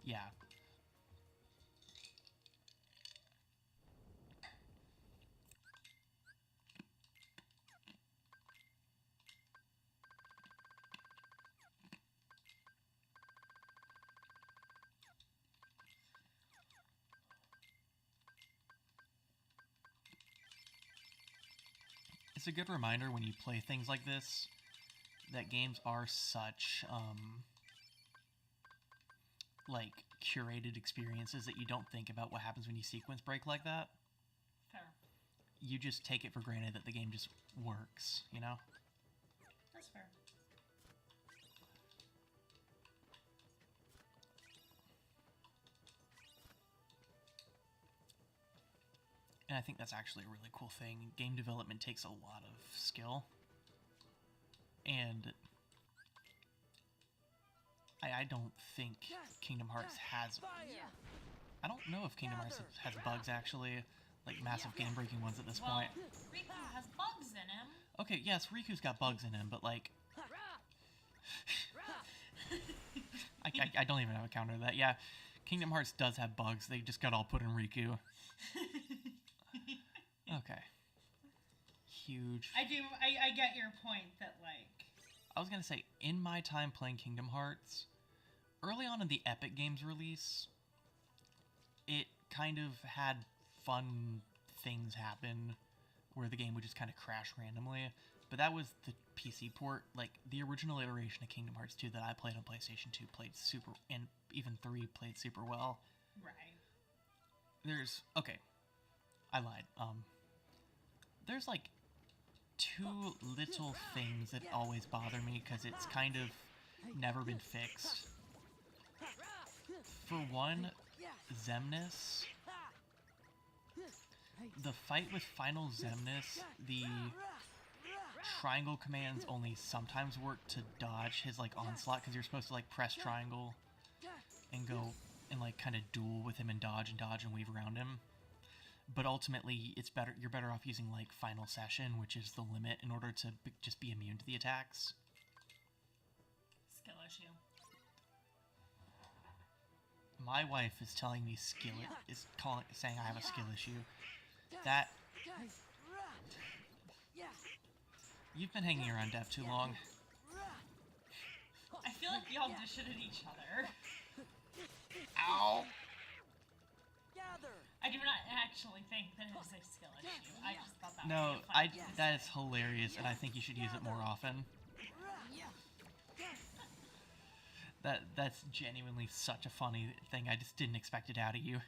Yeah. It's a good reminder when you play things like this that games are such like curated experiences that you don't think about what happens when you sequence break like that. Fair. You just take it for granted that the game just works, you know? That's fair. And I think that's actually a really cool thing. Game development takes a lot of skill. And I don't think Kingdom Hearts has... I don't know if Kingdom Hearts has bugs, actually. Like, massive game-breaking ones at this Well, point. Riku has bugs in him. Okay, yes, Riku's got bugs in him, but, like... I don't even have a counter to that. Yeah, Kingdom Hearts does have bugs. They just got all put in Riku. Okay. Huge. I get your point that, like... I was gonna say, in my time playing Kingdom Hearts, early on in the Epic Games release, it kind of had fun things happen where the game would just kind of crash randomly. But that was the PC port. Like, the original iteration of Kingdom Hearts 2 that I played on PlayStation 2 played super... And even 3 played super well. Right. Okay, I lied. There's like 2 little things that always bother me because it's kind of never been fixed. For one, Xemnas. The fight with Final Xemnas, the triangle commands only sometimes work to dodge his like onslaught because you're supposed to like press triangle and go and like kind of duel with him and dodge and weave around him. But ultimately, you're better off using like Final Session, which is the limit, in order to just be immune to the attacks. Skill issue. My wife is telling me saying I have a skill issue. That you've been hanging around Dev too long. I feel like y'all dish it at each other. Ow! I do not actually think that it is a skill issue. I just thought that No, would be a fun thing to that is say. hilarious, and I think you should use it more often. That's genuinely such a funny thing. I just didn't expect it out of you.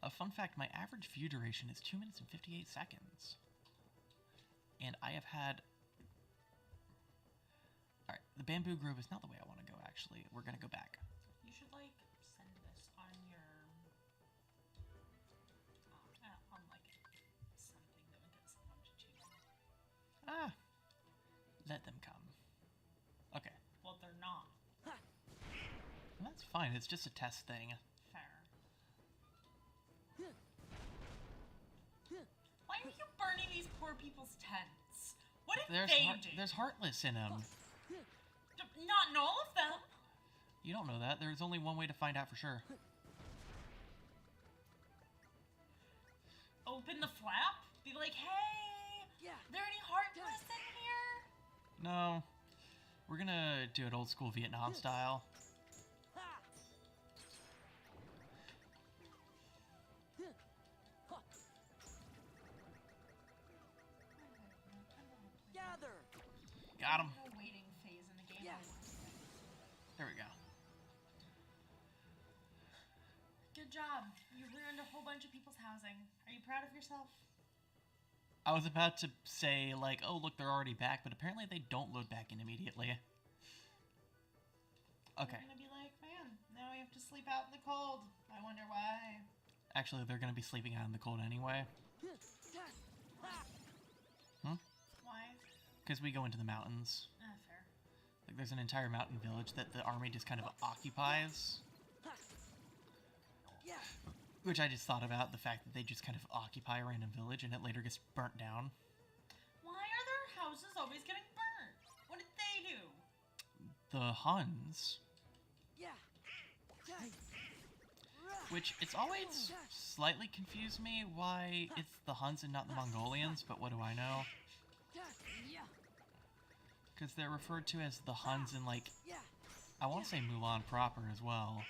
A fun fact, my average view duration is 2 minutes and 58 seconds. And I have had... Alright, the Bamboo Grove is not the way I want to go, actually. We're going to go back. You should, like, send this on your... on, like, something that would get someone to tune in. Ah. Let them come. Okay. Well, they're not. That's fine, it's just a test thing. Fair. Why are you burning these poor people's tents? What did they do? There's Heartless in them. Not in all of them. You don't know that. There's only one way to find out for sure. Open the flap? Be like, hey, are there any Heartless in here? No. We're gonna do it old school Vietnam style. Got him. No waiting phase in the game. There we go. Good job. You ruined a whole bunch of people's housing. Are you proud of yourself? I was about to say, like, oh, look, they're already back, but apparently they don't load back in immediately. Okay. They're gonna be like, man, now we have to sleep out in the cold. I wonder why. Actually, they're gonna be sleeping out in the cold anyway. Hmm? Why? Because we go into the mountains. Fair. Like, there's an entire mountain village that the army just kind of occupies. Which I just thought about, the fact that they just kind of occupy a random village and it later gets burnt down. Why are their houses always getting burnt? What did they do? The Huns. Which, it's always slightly confused me why it's the Huns and not the Mongolians, but what do I know? Because they're referred to as the Huns in, like, I want to say Mulan proper as well.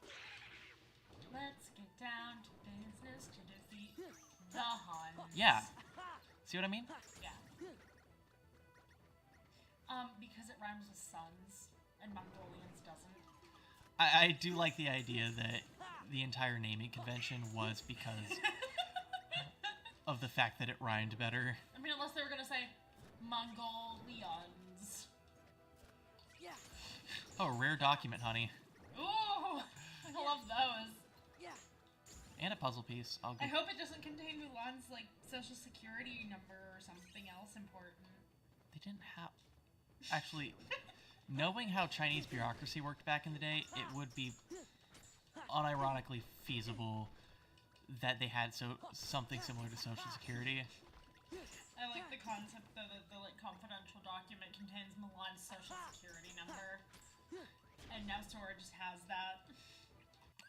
Let's get down to business to defeat the Huns. Yeah. See what I mean? Yeah. Because it rhymes with sons, and Mongolians doesn't. I do like the idea that the entire naming convention was because of the fact that it rhymed better. I mean, unless they were gonna say Mongolians. Oh, rare document, honey. Ooh, I love those. And a puzzle piece. I hope it doesn't contain Mulan's, like, social security number or something else important. They didn't have... Actually, knowing how Chinese bureaucracy worked back in the day, it would be unironically feasible that they had something similar to social security. I like the concept that the like, confidential document contains Mulan's social security number. And now Sora just has that.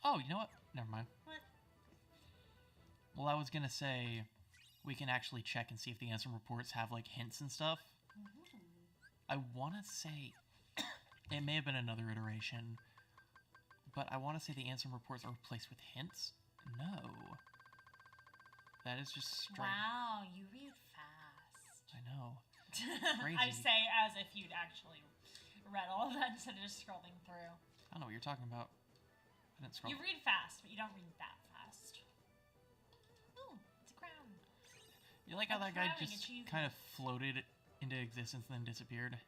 Oh, you know what? Never mind. What? Well, I was gonna say, we can actually check and see if the answer reports have, like, hints and stuff. I want to say, it may have been another iteration, but I want to say the answer reports are replaced with hints? No. That is just straight... Wow, you read fast. I know. I Crazy. say as if you'd actually read all of that instead of just scrolling through. I don't know what you're talking about. I didn't scroll. You read fast, but you don't read that fast. Ooh, it's a crown. You like how that guy crowning just achievement. kind of floated into existence and then disappeared?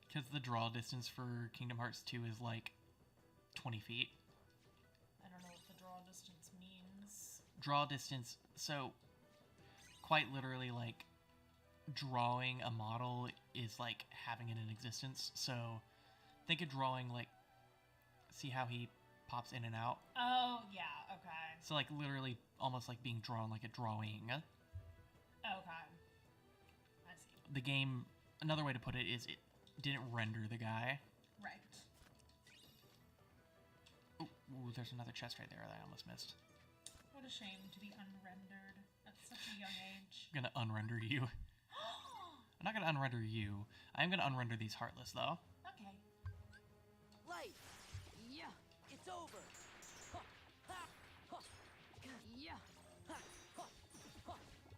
Because the draw distance for Kingdom Hearts 2 is like 20 feet. I don't know what the draw distance means. Draw distance, so quite literally, like, drawing a model is like having it in existence. So think of drawing, like, see how he pops in and out? Oh, yeah, okay. So, like, literally almost like being drawn like a drawing. Okay. I see. The game, another way to put it is it didn't render the guy. Right. Ooh, there's another chest right there that I almost missed. What a shame to be unrendered at such a young age. I'm gonna unrender you. I'm not gonna unrender you. I'm gonna unrender these Heartless, though. Okay. Light. Yeah. It's over. Ha, ha, ha. Yeah. Ha, ha, ha,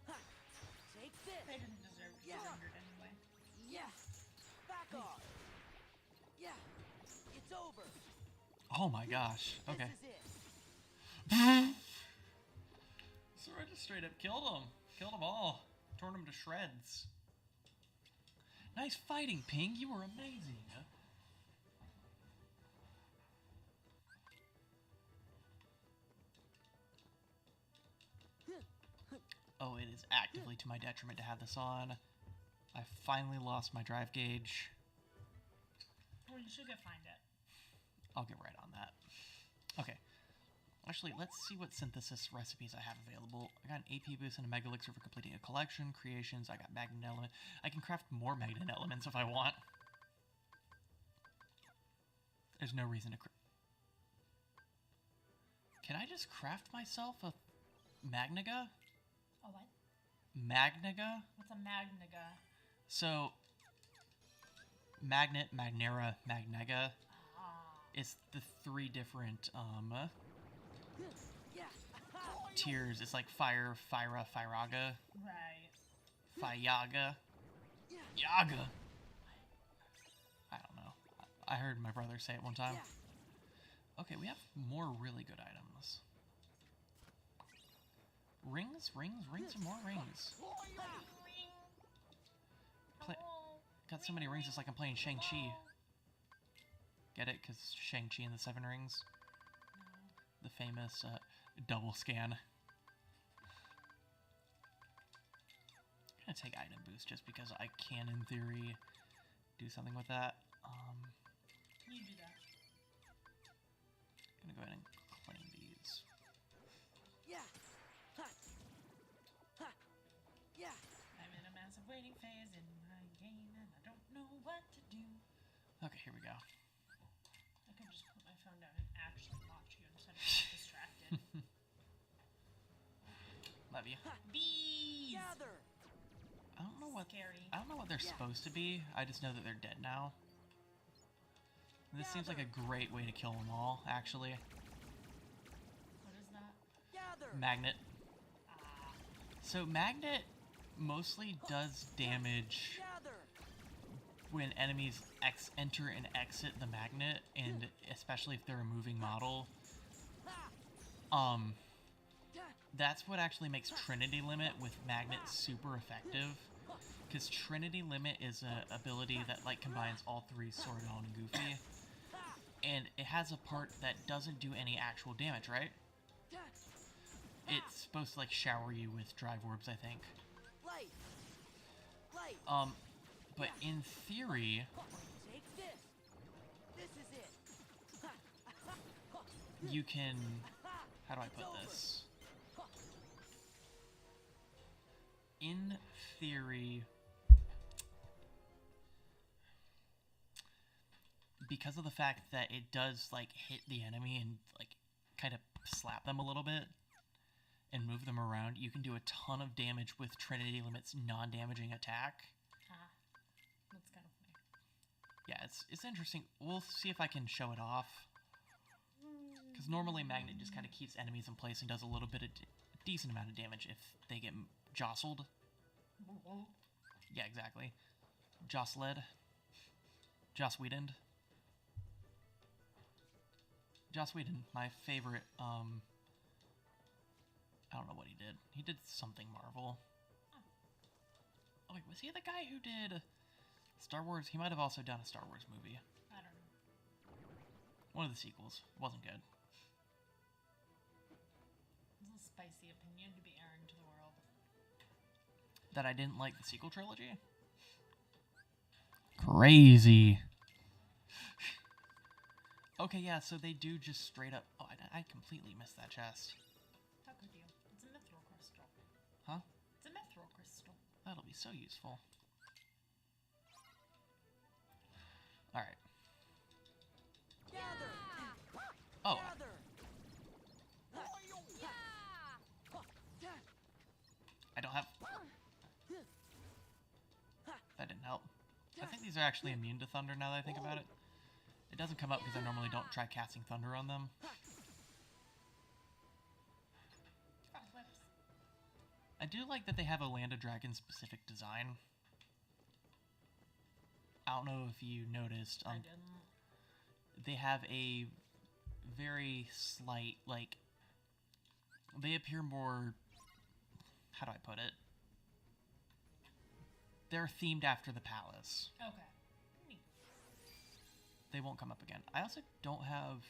ha. Take this. They didn't deserve to be Yeah. rendered anyway. Yeah. Back off. Yeah. It's over. Oh my gosh. Okay. This is it. So I just straight up killed them. Killed them all. Torn them to shreds. Nice fighting, Ping. You were amazing. Oh, it is actively to my detriment to have this on. I finally lost my drive gauge. Well, you should go find it. I'll get right on that. Okay. Actually, let's see what synthesis recipes I have available. I got an AP boost and a Mega Elixir for completing a collection. Creations, I got Magnet Element. I can craft more Magnet Elements if I want. There's no reason to Can I just craft myself a Magnaga? A what? Magnaga? What's a Magnaga? So, Magnet, Magnera, Magnaga Ah. is the three different Yeah. tiers. It's like Fire, Fyra, Fyraga, Right. Fayaga, Yaga. I don't know. I heard my brother say it one time. Okay, we have more really good items. Rings, and more rings. Ring. Play- Hello. Got so many rings, it's like I'm playing Shang-Chi. Get it? Because Shang-Chi and the Seven Rings. The famous double scan. I'm gonna take item boost just because I can, in theory, do something with that. You do that. Gonna go ahead and claim these. Yeah. Ha. Ha. Yeah. I'm in a massive waiting phase in my game and I don't know what to do. Okay, here we go. I could just put my phone down and actually watch you instead of being distracted. Love you. Bees! Gather. I don't know what Scary. I don't know what they're supposed to be. I just know that they're dead now. This seems like a great way to kill them all, actually. What is that? Gather. Magnet. Ah. So Magnet mostly does damage Gather. when enemies enter and exit the magnet, and especially if they're a moving model. That's what actually makes Trinity Limit with Magnet super effective. Because Trinity Limit is an ability that like combines all three Sword and Goofy. And it has a part that doesn't do any actual damage, right? It's supposed to like shower you with drive orbs, I think. Light. Light. But in theory, Take this. This is it. you can... How do I put this? In theory, because of the fact that it does like hit the enemy and like kind of slap them a little bit and move them around, you can do a ton of damage with Trinity Limit's non-damaging attack. Ah. That's kind of funny. Yeah, it's interesting. We'll see if I can show it off. Because normally Magnet just kind of keeps enemies in place and does a little bit of decent amount of damage if they get jostled. Yeah, exactly. Jostled. Joss Whedon. Joss Whedon, my favorite. I don't know what he did. He did something Marvel. Oh wait, was he the guy who did Star Wars? He might have also done a Star Wars movie. I don't know. One of the sequels. Wasn't good. This is a spicy opinion to be airing to the world. That I didn't like the sequel trilogy? Crazy. Okay, yeah, so they do just straight up... Oh, I completely missed that chest. How could you? It's a mithril crystal. Huh? It's a mithril crystal. That'll be so useful. Alright. Gather! Oh, Gather! I don't have... That didn't help. I think these are actually immune to thunder now that I think about it. It doesn't come up because I normally don't try casting thunder on them. Front flips. I do like that they have a Land of Dragons specific design. I don't know if you noticed. I didn't. They have a very slight, like... They appear more... How do I put it? They're themed after the palace. Okay. Neat. They won't come up again. I also don't have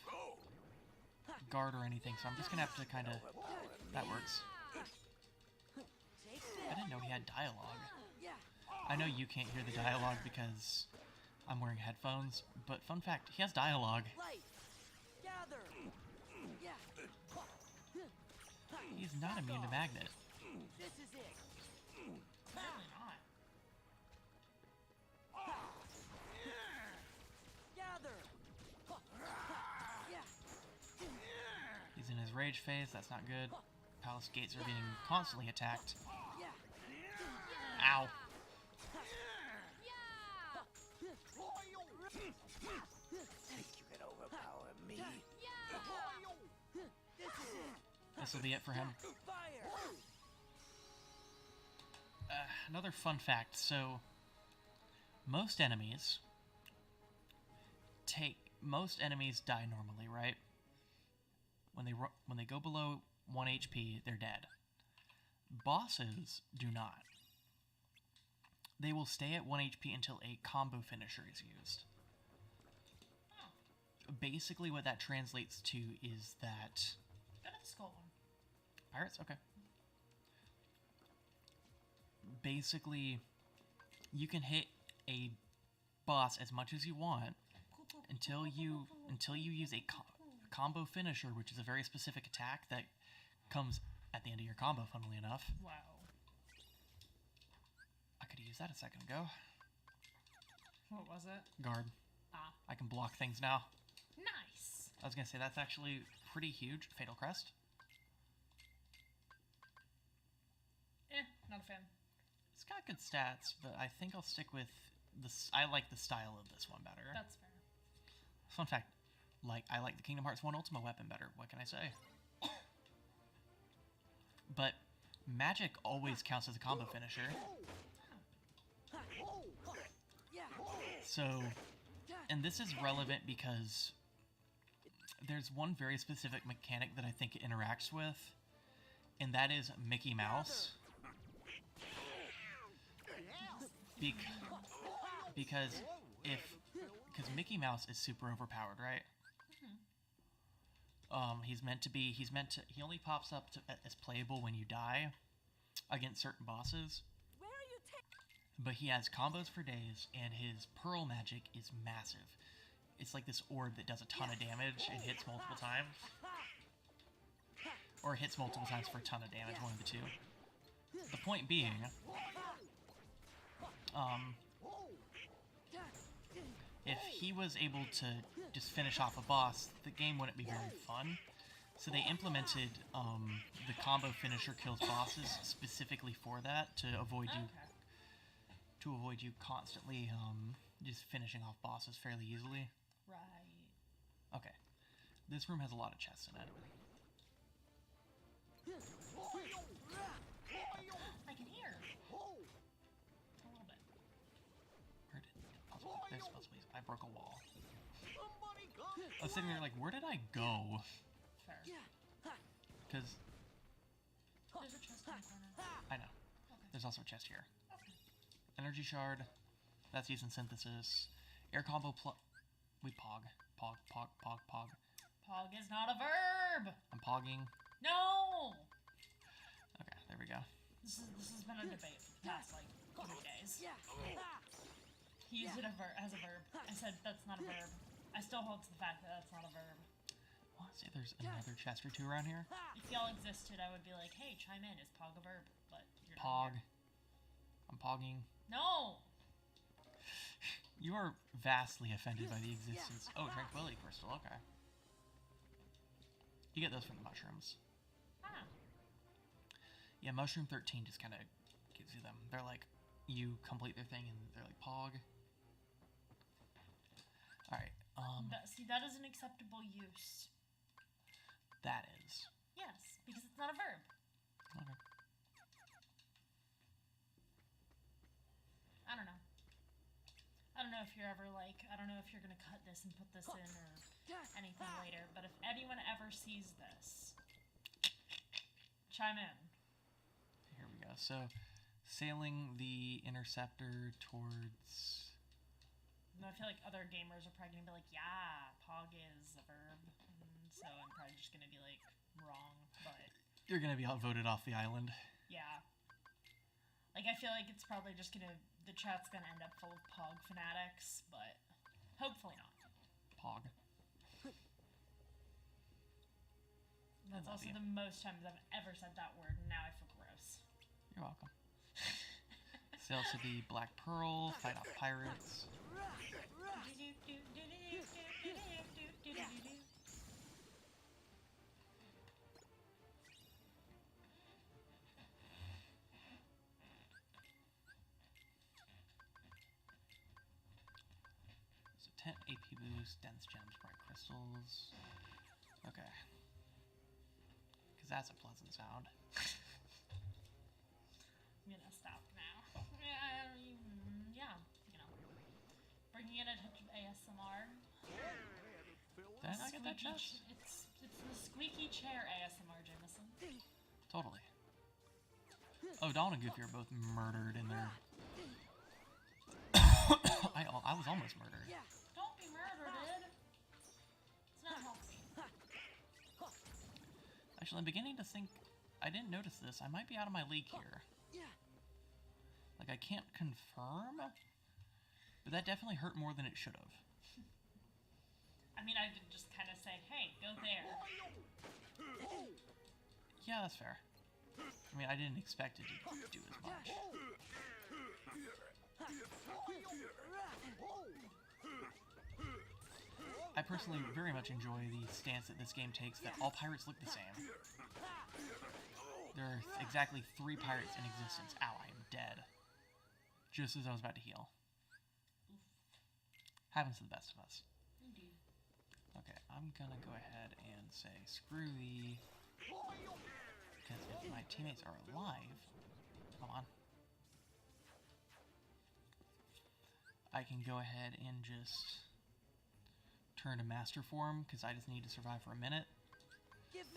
guard or anything, so I'm just gonna have to kind of... That works. I didn't know he had dialogue. I know you can't hear the dialogue because I'm wearing headphones, but fun fact, he has dialogue. Light! Gather! Yeah. He's not immune to magnet. This is it. Apparently not. Gather! Yeah. He's in his rage phase, that's not good. Palace gates are being constantly attacked. Yeah. Ow. Think you can overpower me? This is it. This will be it for him. Fire! Another fun fact, so most enemies die normally, right? When they go below 1 HP, they're dead. Bosses do not. They will stay at 1 HP until a combo finisher is used. Basically what that translates to is that... Go to the skull one. Pirates? Okay. Basically, you can hit a boss as much as you want until you use a combo finisher, which is a very specific attack that comes at the end of your combo, funnily enough. Wow. I could have used that a second ago. What was it? Guard. Ah. I can block things now. Nice. I was gonna say, that's actually pretty huge. Fatal Crest. Not a fan. It's got good stats, but I think I'll stick with this. I like the style of this one better. That's fair. Fun fact, I like the Kingdom Hearts 1 Ultima weapon better. What can I say? But magic always counts as a combo finisher. So, and this is relevant because there's one very specific mechanic that I think it interacts with, and that is Mickey Mouse. Because Mickey Mouse is super overpowered, right? He only pops up as playable when you die against certain bosses. Where are you But he has combos for days, and his pearl magic is massive. It's like this orb that does a ton of damage and hits multiple times. Or hits multiple times for a ton of damage, one of the two. The point being, if he was able to just finish off a boss, the game wouldn't be very fun. So they implemented the combo finisher kills bosses specifically for that, to avoid you constantly just finishing off bosses fairly easily. Right. Okay, this room has a lot of chests in it. I can hear. A little bit. Where did... There's supposed to be... I broke a wall. Somebody I was sitting there like, where did I go? Fair. Because There's a chest in the corner. I know. Okay. There's also a chest here. Okay. Energy shard. That's used in synthesis. Air combo we pog. Pog, pog, pog, pog. Pog is not a verb! I'm pogging. No! Okay, there we go. This has been a debate for the past, like, 3 days. He used it as a verb. I said, that's not a verb. I still hold to the fact that that's not a verb. Well, let's see if there's another chest or two around here. If y'all existed, I would be like, hey, chime in. Is pog a verb? But you're Pog. not here. I'm pogging. No! You are vastly offended by the existence. Oh, tranquility crystal. Okay. You get those from the mushrooms. Ah. Yeah, mushroom 13 just kind of gives you them. They're like, you complete their thing and they're like pog. All right. See, that is an acceptable use. That is. Yes, because it's not a verb. Okay. I don't know. I don't know if you're ever like, I don't know if you're gonna cut this and put this in or anything later, but if anyone ever sees this, chime in. Here we go. So, sailing the interceptor towards. I feel like other gamers are probably gonna be like, yeah, pog is a verb, so I'm probably just gonna be like, wrong, but You're gonna be outvoted off the island. yeah. Like, I feel like it's probably just gonna, the chat's gonna end up full of pog fanatics, but hopefully not. Pog. That's love also you. the most times I've ever said that word, and now I feel gross. You're welcome. Sail to the Black Pearl, fight off pirates. So 10 AP boost, dense gems, bright crystals. Okay. Because that's a pleasant sound. I'm gonna stop now. Yeah, you know. Bringing in a touch of ASMR. Did I not get that chest? It's the squeaky chair ASMR, Jameson. Totally. Oh, Dawn and Goofy are both murdered in their... I was almost murdered. Don't be murdered. It's not healthy. Actually, I'm beginning to think... I didn't notice this. I might be out of my league here. Like, I can't confirm, but that definitely hurt more than it should have. I mean, I did just kind of say, hey, go there. Yeah, that's fair. I mean, I didn't expect it to do as much. I personally very much enjoy the stance that this game takes that all pirates look the same. There are exactly 3 pirates in existence. Ow, I am dead. Just as I was about to heal. Happens to the best of us. Indeed. Okay, I'm gonna go ahead and say screw the... Because if my teammates are alive... Come on. I can go ahead and just turn to Master Form, because I just need to survive for a minute.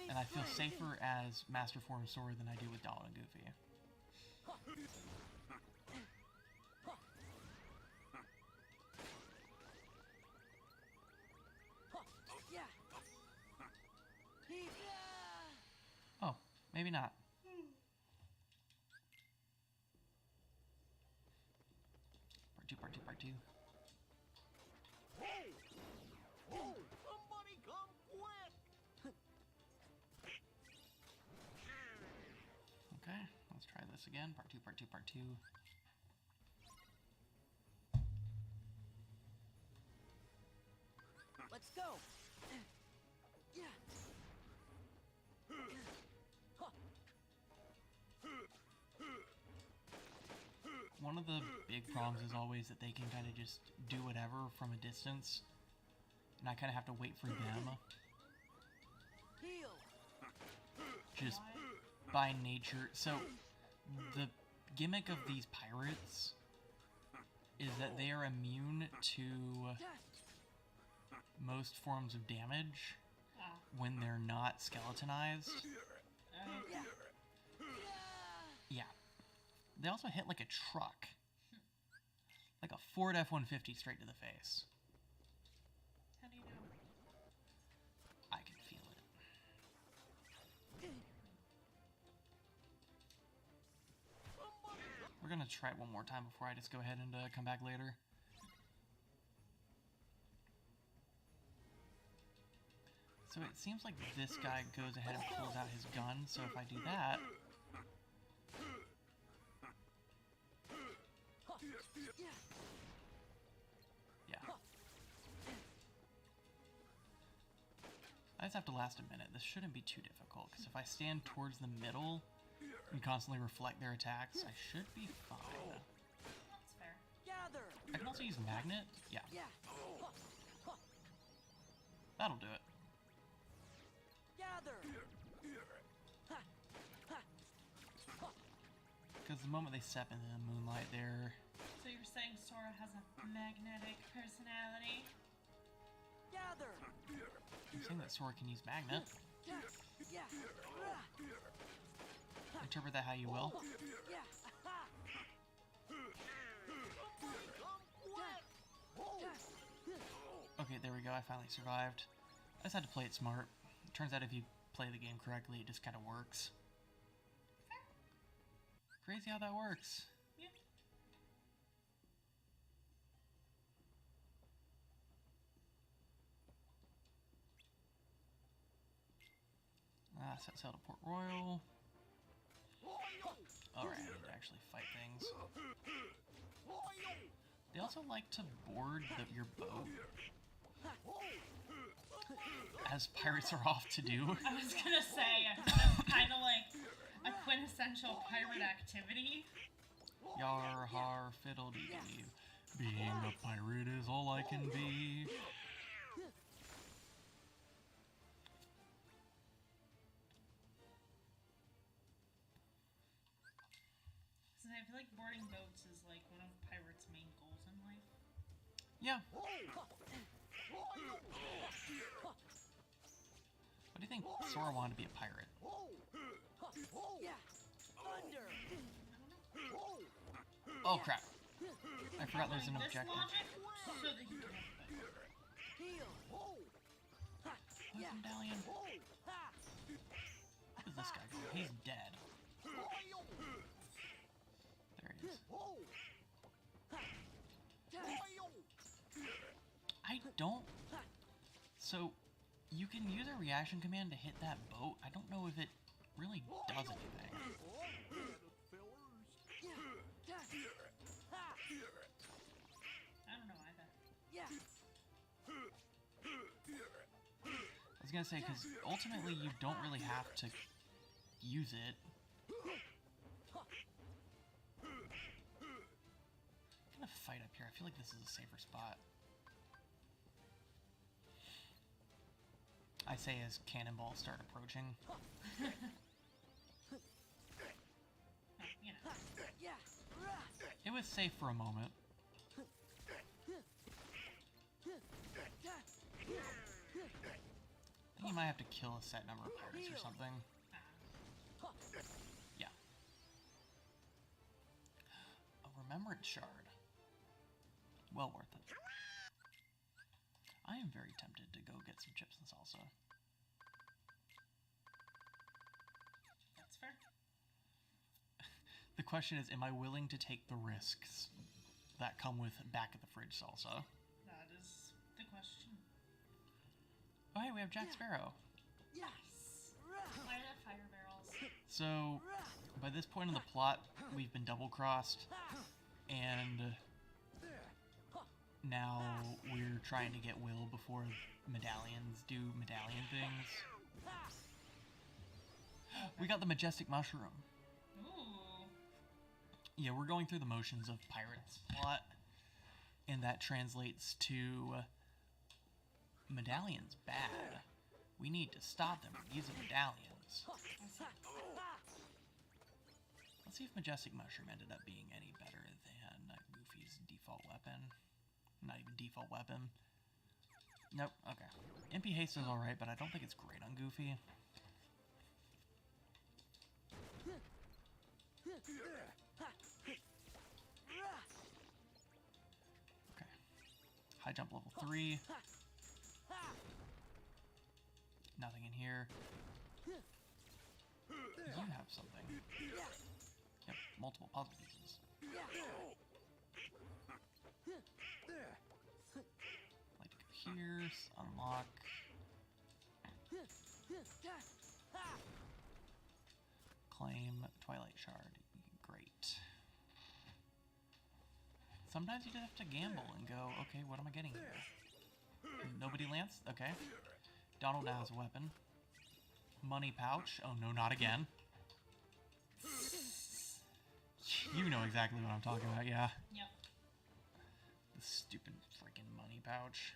And I feel safer as Master Form Sword than I do with Donald and Goofy. Oh, maybe not. Part two. Somebody come quick! Okay, let's try this again. Part two. Let's go. One of the big problems is always that they can kind of just do whatever from a distance, and I kind of have to wait for them. Heal. Just by nature. So, the gimmick of these pirates is that they are immune to most forms of damage Ah. when they're not skeletonized. Oh. Yeah. They also hit like a truck. Like a Ford F-150 straight to the face. How do you know? I can feel it. We're gonna try it one more time before I just go ahead and come back later. So it seems like this guy goes ahead and pulls out his gun, so if I do that... Yeah. I just have to last a minute. This shouldn't be too difficult, because if I stand towards the middle and constantly reflect their attacks, I should be fine. That's fair. Gather. I can also use magnet. Yeah, Yeah. that'll do it. Gather. Because the moment they step into the moonlight, they're... So you're saying Sora has a magnetic personality? Gather. I'm saying that Sora can use magnet. Yeah. Interpret that how you will. Yeah. Okay, there we go. I finally survived. I just had to play it smart. It turns out if you play the game correctly, it just kind of works. Crazy how that works. Yeah. Set sail to Port Royal. Alright, I need to actually fight things. They also like to board your boat, as pirates are off to do. I was gonna say, that's kind of like a quintessential pirate activity. Yar har fiddle dee dee. Being a pirate is all I can be. So I feel like boarding boats is like one of pirates' main goals in life. Yeah. What do you think Sora wanted to be a pirate? Yeah. Thunder. Oh crap. I forgot there's an This objective. logic, so that he can have a boat. Heal. Where's Medallion? Where is this guy going? He's dead. There he is. I don't... So, you can use a reaction command to hit that boat. I don't know if it really does anything. I don't know either. Yeah. I was gonna say, because ultimately you don't really have to use it. I'm gonna fight up here. I feel like this is a safer spot. I say as cannonballs start approaching. You know. Yeah. It was safe for a moment. I think you might have to kill a set number of pirates or something. Yeah. A remembrance shard. Well worth it. I am very tempted to go get some chips and salsa. That's fair. The question is, am I willing to take the risks that come with back of the fridge salsa? That is the question. Oh hey, we have Jack Sparrow. Yes. Why are there fire barrels? So, by this point in the plot, we've been double-crossed, and now we're trying to get Will before medallions do medallion things. We got the majestic mushroom. Ooh. Yeah, we're going through the motions of pirates plot, and that translates to medallions bad. We need to stop them from using medallions. Let's see if majestic mushroom ended up being any better than Goofy's default weapon. Not even default weapon. Nope. Okay. MP haste is alright, but I don't think it's great on Goofy. Okay. High jump level 3. Nothing in here. You have something. Yep, multiple puzzle pieces. Like to go here, unlock. Claim Twilight Shard. Great. Sometimes you just have to gamble and go, okay, what am I getting here? Nobody lands? Okay. Donald now has a weapon. Money pouch. Oh no, not again. You know exactly what I'm talking about, yeah. Yep. The stupid freaking money pouch.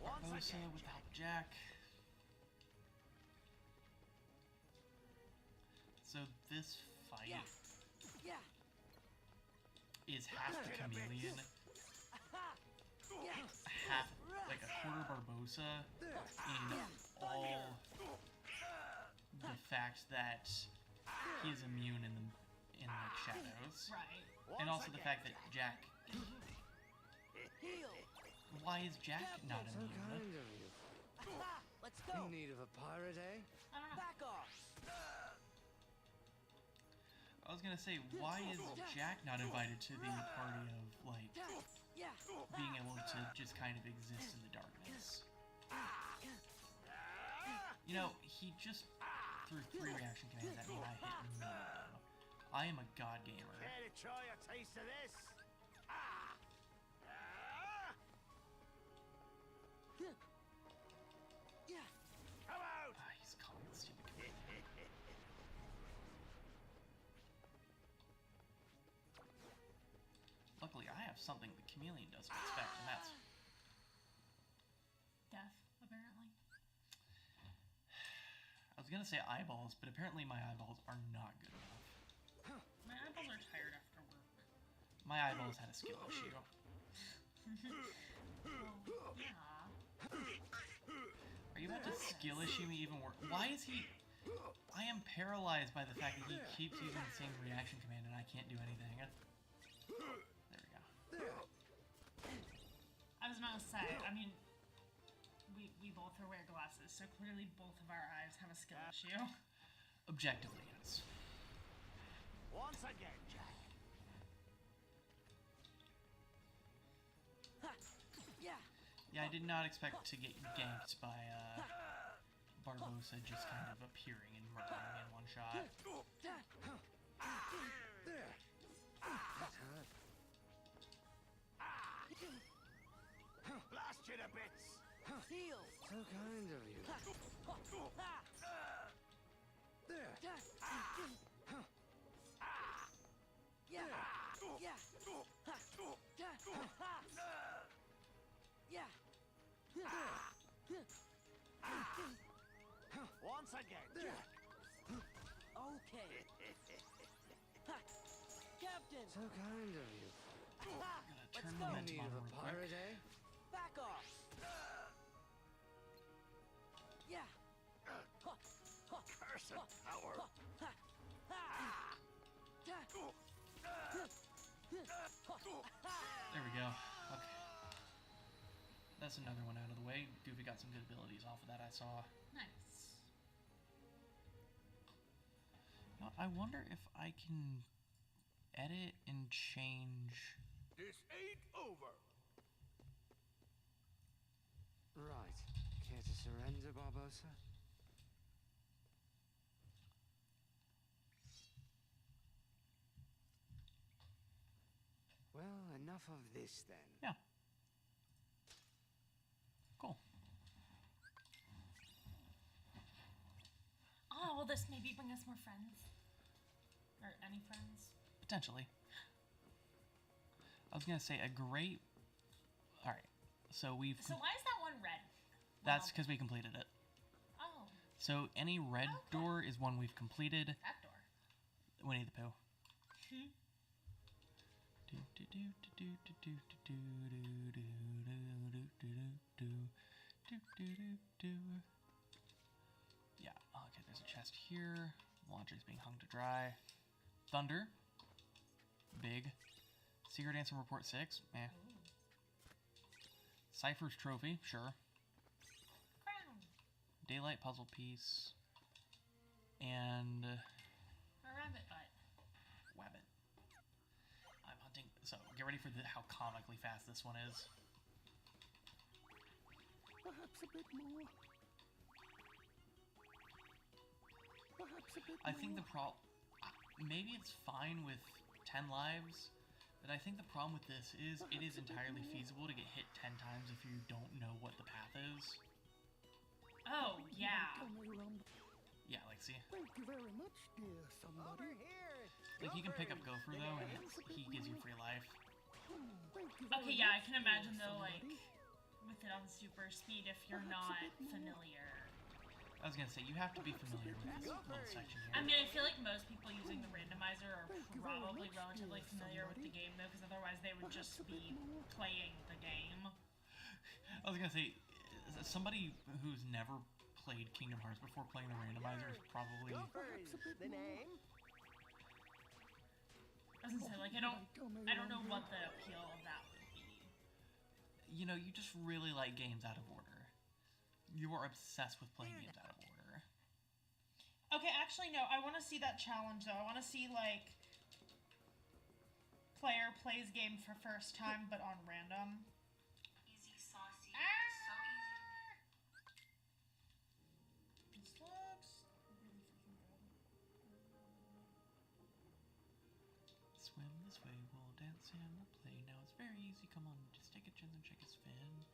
Barbossa without Jack. So this fight is half the chameleon, half like a quarter Barbossa, in all the fact that he is immune in like shadows, Right. and also the fact that Jack. Why is Jack not So immune? kind of you. Let's go. In need of a pirate, eh? I don't know. Back off. I was gonna say, why is Jack not invited to the party of like being able to just kind of exist in the darkness? You know, he just threw 3 reaction commands at me and I hit none of them. I am a god gamer. Care to try a taste of this? Come out! Ah, he's calling the stupid command. Luckily, I have something the chameleon doesn't expect, and that's Death, apparently. I was gonna say eyeballs, but apparently my eyeballs are not good enough. My eyeballs are tired after work. My eyeballs had a skill issue. Well, yeah. Are you about to skill issue me even worse? Why is he... I am paralyzed by the fact that he keeps using the same reaction command and I can't do anything. There we go. I was about to say, I mean, we both wear glasses, so clearly both of our eyes have a skill issue. Objectively, yes. Once again, Jack. Yeah, I did not expect to get ganked by Barbossa just kind of appearing and murdering me in one shot. Blast you to bits. Heal. So kind of you. Once again, Jack. Okay. Captain. So kind of you. I'm gonna Let's turn go. In momentum need on of a real pirate, quick. eh? Back off. Cursed power. There we go. Okay. That's another one out of the way. Goofy got some good abilities off of that, I saw. Nice. You know, I wonder if I can edit and change... This ain't over. Right. Care to surrender, Barbossa? Well, enough of this then. Yeah. Cool. Oh, will this maybe bring us more friends? Or any friends? Potentially. I was gonna say a great... Alright. So we've... So why is that one red? That's because we completed it. Oh, So any red Okay. door is one we've completed. that door. Winnie the Pooh. Yeah, okay, there's a chest here. Launcher's being hung to dry. Thunder. Big. Secret Answer Report 6. Eh. Cypher's Trophy. Sure. Crown. Daylight Puzzle Piece. And... A rabbit butt. Wabbit. I'm hunting... So, get ready for how comically fast this one is. Perhaps a bit more. Perhaps a bit I think the maybe it's fine with 10 lives, but I think the problem with this is it is entirely feasible to get hit 10 times if you don't know what the path is. Oh, yeah. Yeah, like, see? Thank you very much, dear somebody. Over here. Like, he can pick up Gopher, though, and he gives you free life. Thank you very Okay, yeah, I much, can imagine dear though, like, somebody. with it on super speed if you're not familiar. I was gonna say, you have to be familiar with this little section I here. mean, I feel like most people using the randomizer are probably relatively familiar with the game, though, because otherwise they would just be playing the game. I was gonna say, somebody who's never played Kingdom Hearts before playing the randomizer is probably... The name? I was gonna say, like, I don't know what the appeal of that would be. You know, you just really like games out of order. You are obsessed with playing games out of order. Okay, actually, no, I want to see that challenge, though. I want to see, like, player plays game for first time, but on random. Easy, saucy, Ah! so easy. This looks really freaking good. Swim this way, we'll dance and we'll play. Now it's very easy, come on, just take a chance and shake his fin.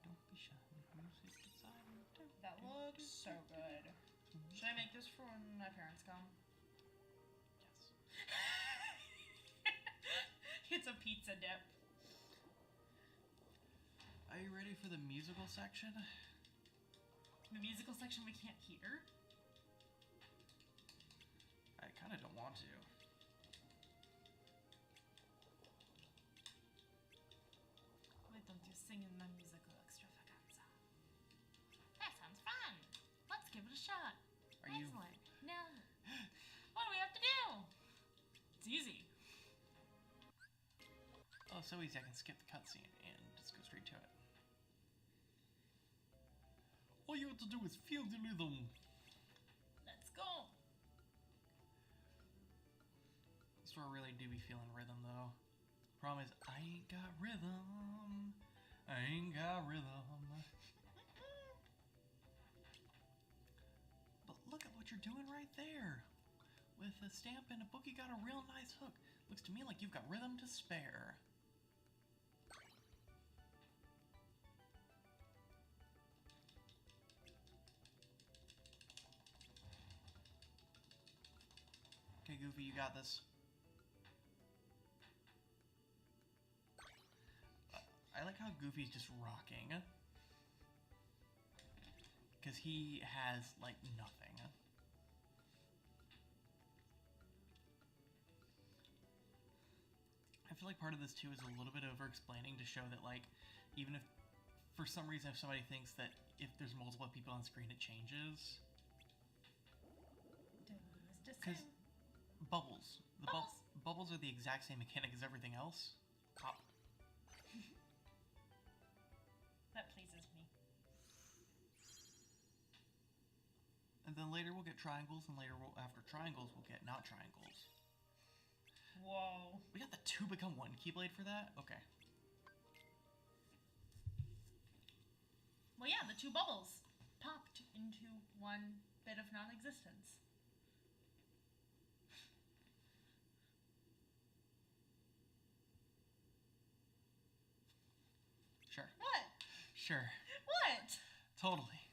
Don't be shy, music inside. That looks so good. Should I make this for when my parents come? Yes. It's a pizza dip. Are you ready for the musical section? The musical section we can't hear? I kind of don't want to. Why don't you sing in my musical extravaganza? That sounds fun. Let's give it a shot. Are you... Excellent. Now, what do we have to do? It's easy. Oh, so easy, I can skip the cutscene and just go straight to it. All you have to do is feel the rhythm. Let's go. So I really do be feeling rhythm, though. Problem is, I ain't got rhythm. I ain't got rhythm. But look at what you're doing right there. With a stamp and a book, you got a real nice hook. Looks to me like you've got rhythm to spare. Okay, Goofy, you got this. I like how Goofy's just rocking. Because he has, like, nothing. I feel like part of this, too, is a little bit over-explaining to show that, like, even if, for some reason, if somebody thinks that if there's multiple people on screen, it changes. Because bubbles. Bubbles are the exact same mechanic as everything else. Pop. That pleases me. And then later we'll get triangles, and later after triangles we'll get not triangles. Whoa. We got the 2 become 1 Keyblade for that? Okay. Well, yeah, the 2 bubbles popped into one bit of non-existence. Sure. What? Sure. What? Totally.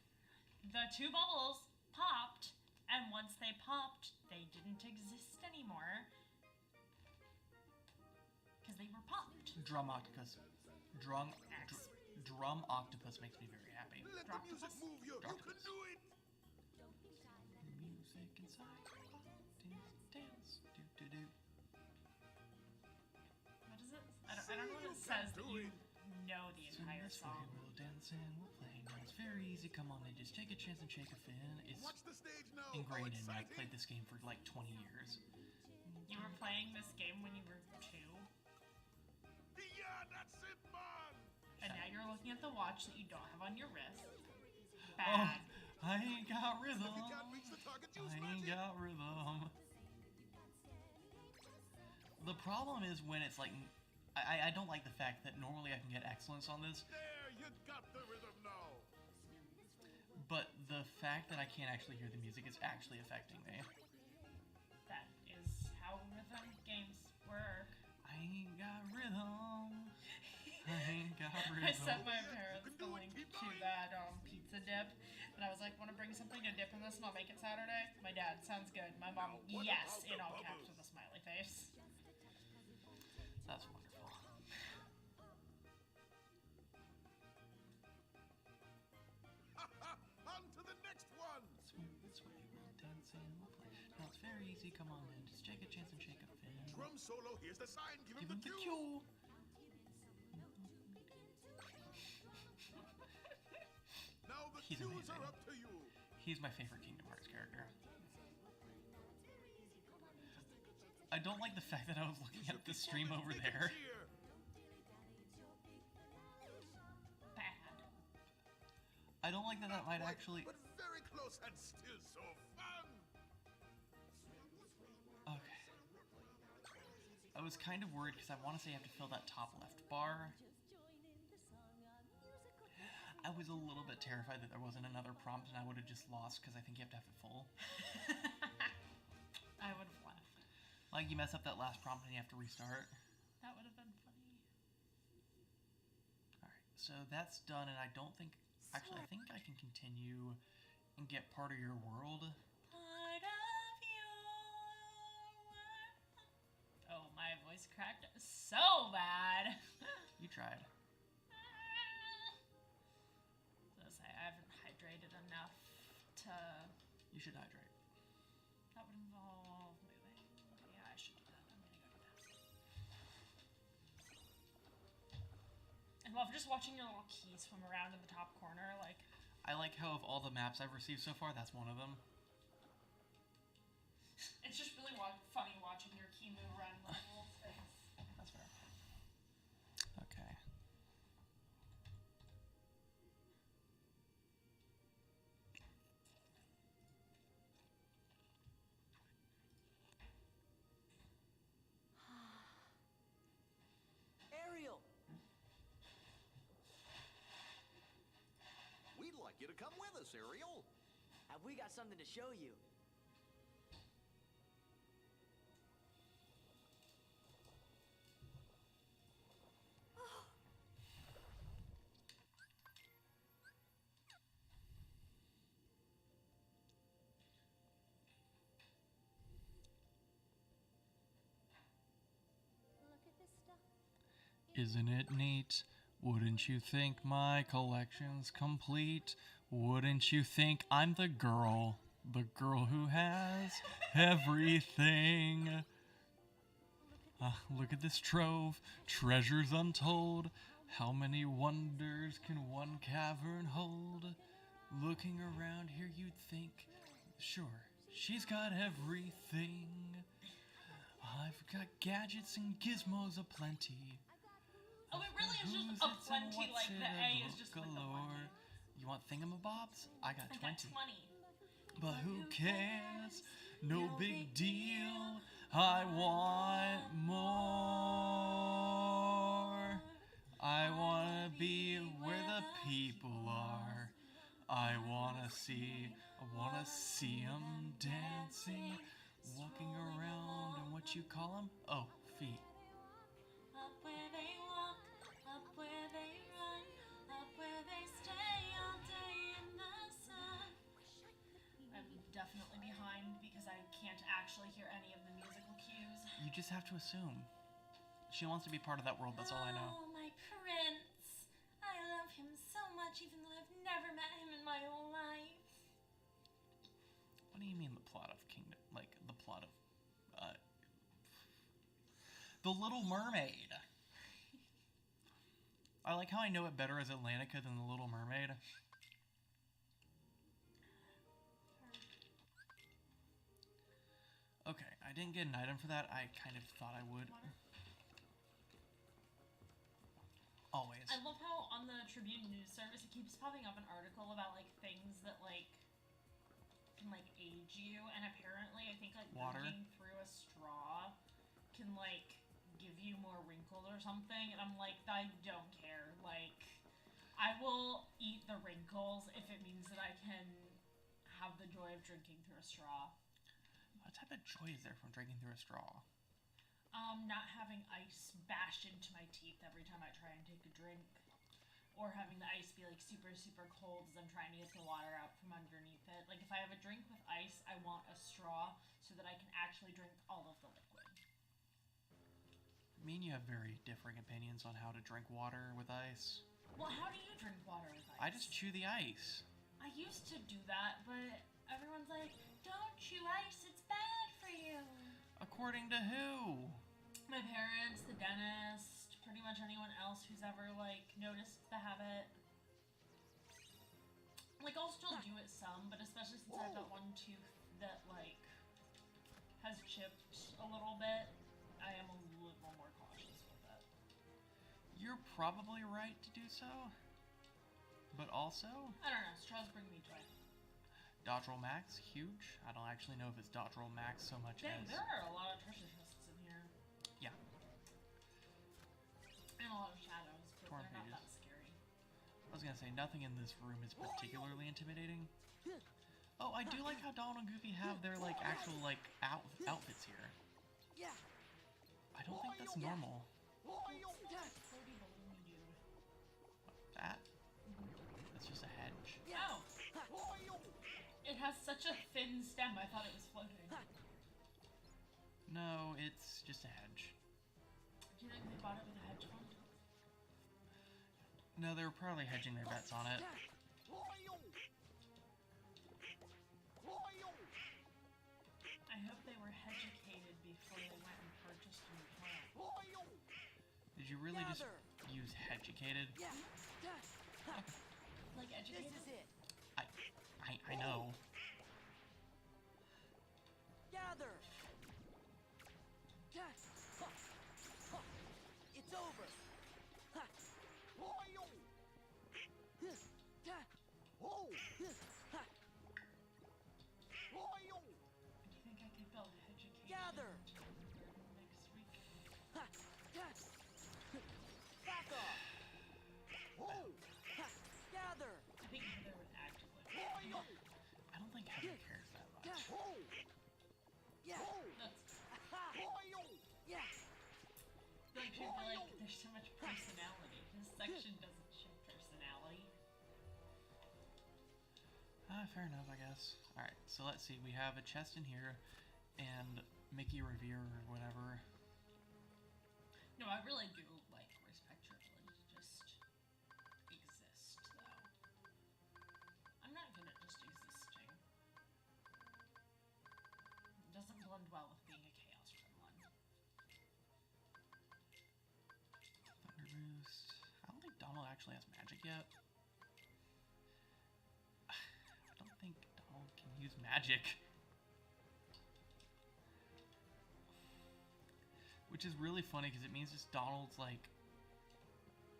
The 2 bubbles popped, and once they popped, they didn't exist anymore. Because they were popped. Drum octopus. Drum octopus makes me very happy. Let the music move you. You can do it. Music inside. Dance, dance, do do do. I don't know what it says that you know the So in entire this way, song. we'll dance and we'll play. Now it's very easy. Come on and just take a chance and shake a fin. It's Watch the stage now. ingrained in me. How I've played this game for like 20 years. You were playing this game when you were 2, Yeah, that's it, man. and now you're looking at the watch that you don't have on your wrist. Oh, Bad. I ain't got rhythm. If you can't reach the target, use I ain't magic. got rhythm. The problem is when it's like, I don't like the fact that normally I can get excellence on this, There, you got the rhythm now. but the fact that I can't actually hear the music is actually affecting me. That is how rhythm games work. I ain't got rhythm. I ain't got rhythm. I sent my parents the link to that pizza dip, and I was like, "Want to bring something to dip in this, and I'll make it Saturday." My dad, sounds good. My mom, Now, what yes, about in the all caps bubbles? with a smiley face. That's wonderful. On to the next one. This way, we'll dance and we'll play. Now it's very easy. Come on in, just take a chance and shake a fin. Drum solo, here's the sign. Give him Give him the the cue. cue. Now the He's cues amazing. are up to you. He's my favorite Kingdom Hearts character. I don't like the fact that I was looking at the stream over Make it there. cheer. Bad. I don't like that that might Quite, actually... but very close and still so fun. Okay. I was kind of worried because I want to say I have to fill that top left bar. I was a little bit terrified that there wasn't another prompt and I would have just lost because I think you have to have it full. I would have left. Like, you mess up that last prompt and you have to restart. That would have been funny. Alright, so that's done and I don't think... Actually, I think I can continue and get part of your world. Part of your world. Oh, my voice cracked so bad. You tried. So I haven't hydrated enough to. You should hydrate. That would involve moving. Yeah, I should do that. I'm gonna go do that. I love just watching your little key swim around in the top corner, like. I like how of all the maps I've received so far, that's one of them. It's just really funny watching your key move around in the little space. That's fair. Okay. Ariel! We'd like you to come with us, Ariel. Have we got something to show you? Isn't it neat? Wouldn't you think my collection's complete? Wouldn't you think I'm the girl who has everything? Look at this trove, treasures untold. How many wonders can one cavern hold? Looking around here, you'd think, sure, she's got everything. I've got gadgets and gizmos aplenty. Oh, it really is just a plenty, like the A is just like the plenty. You want thingamabobs? I got I 20. got 20. But who cares? No big deal. I want more. I wanna be where the people are. I wanna see 'em dancing, walking around and what you call 'em? Oh, feet. Up where they walk, up where they run, up where they stay all day in the sun. I'm definitely behind because I can't actually hear any of the musical cues. You just have to assume. She wants to be part of that world, that's all I know. Oh, my prince. I love him so much even though I've never met him in my whole life. What do you mean the plot of Kingdom? Like, the plot of, The Little Mermaid. I like how I know it better as Atlantica than the Little Mermaid. Okay, I didn't get an item for that. I kind of thought I would. Water? Always. I love how on the Tribune news service it keeps popping up an article about like things that like can like age you, and apparently I think like Water? drinking through a straw can like give you more wrinkles or something, and I'm like, I don't care. Like, I will eat the wrinkles if it means that I can have the joy of drinking through a straw. What type of joy is there from drinking through a straw? Not having ice bashed into my teeth every time I try and take a drink. Or having the ice be like super, super cold as I'm trying to get the water out from underneath it. Like if I have a drink with ice, I want a straw so that I can actually drink all of the liquid. Me and you have very differing opinions on how to drink water with ice. Well, how do you drink water with ice? I just chew the ice. I used to do that, but everyone's like, don't chew ice, it's bad for you. According to who? My parents, the dentist, pretty much anyone else who's ever, like, noticed the habit. Like, I'll still do it some, but especially since I've got one tooth that, like, has chipped a little bit, I am a little more cautious with it. You're probably right to do so. But also, I don't know, straws bring me joy. Dodge Roll Max, huge. I don't actually know if it's Dodge Roll Max so much Dang, as... there are a lot of treasure chests in here. Yeah. And a lot of shadows, but Torn they're not pages. that scary. I was gonna say, nothing in this room is particularly intimidating. Oh, I do like how Donald and Goofy have their, like, actual, like, outfits here. I don't think that's normal. Floaty balloon dude. That? That's just a hedge. Oh! It has such a thin stem, I thought it was floating. No, it's just a hedge. Do you think they bought it with a hedge fund? No, they were probably hedging their bets on it. I hope they were educated before they went and purchased a new plant. Did you really just use educated? Like educated? I know. Gather. It's over. Do you think I could build education Gather. into the garden next week? Back off. Gather. I think Heather would actively. That's I don't think Heather cares that much. Yeah. Yeah. like she'd be like, there's so much personality. This section doesn't show personality. Fair enough, I guess. Alright, so let's see. We have a chest in here, and Mickey Revere or whatever. No, I really do like respect your ability to just exist, though. I'm not good at just existing. It doesn't blend well with being a Chaos Gremlin. Thunder Boost. I don't think Donald actually has magic yet. I don't think Donald can use magic. Which is really funny because it means just Donald's like.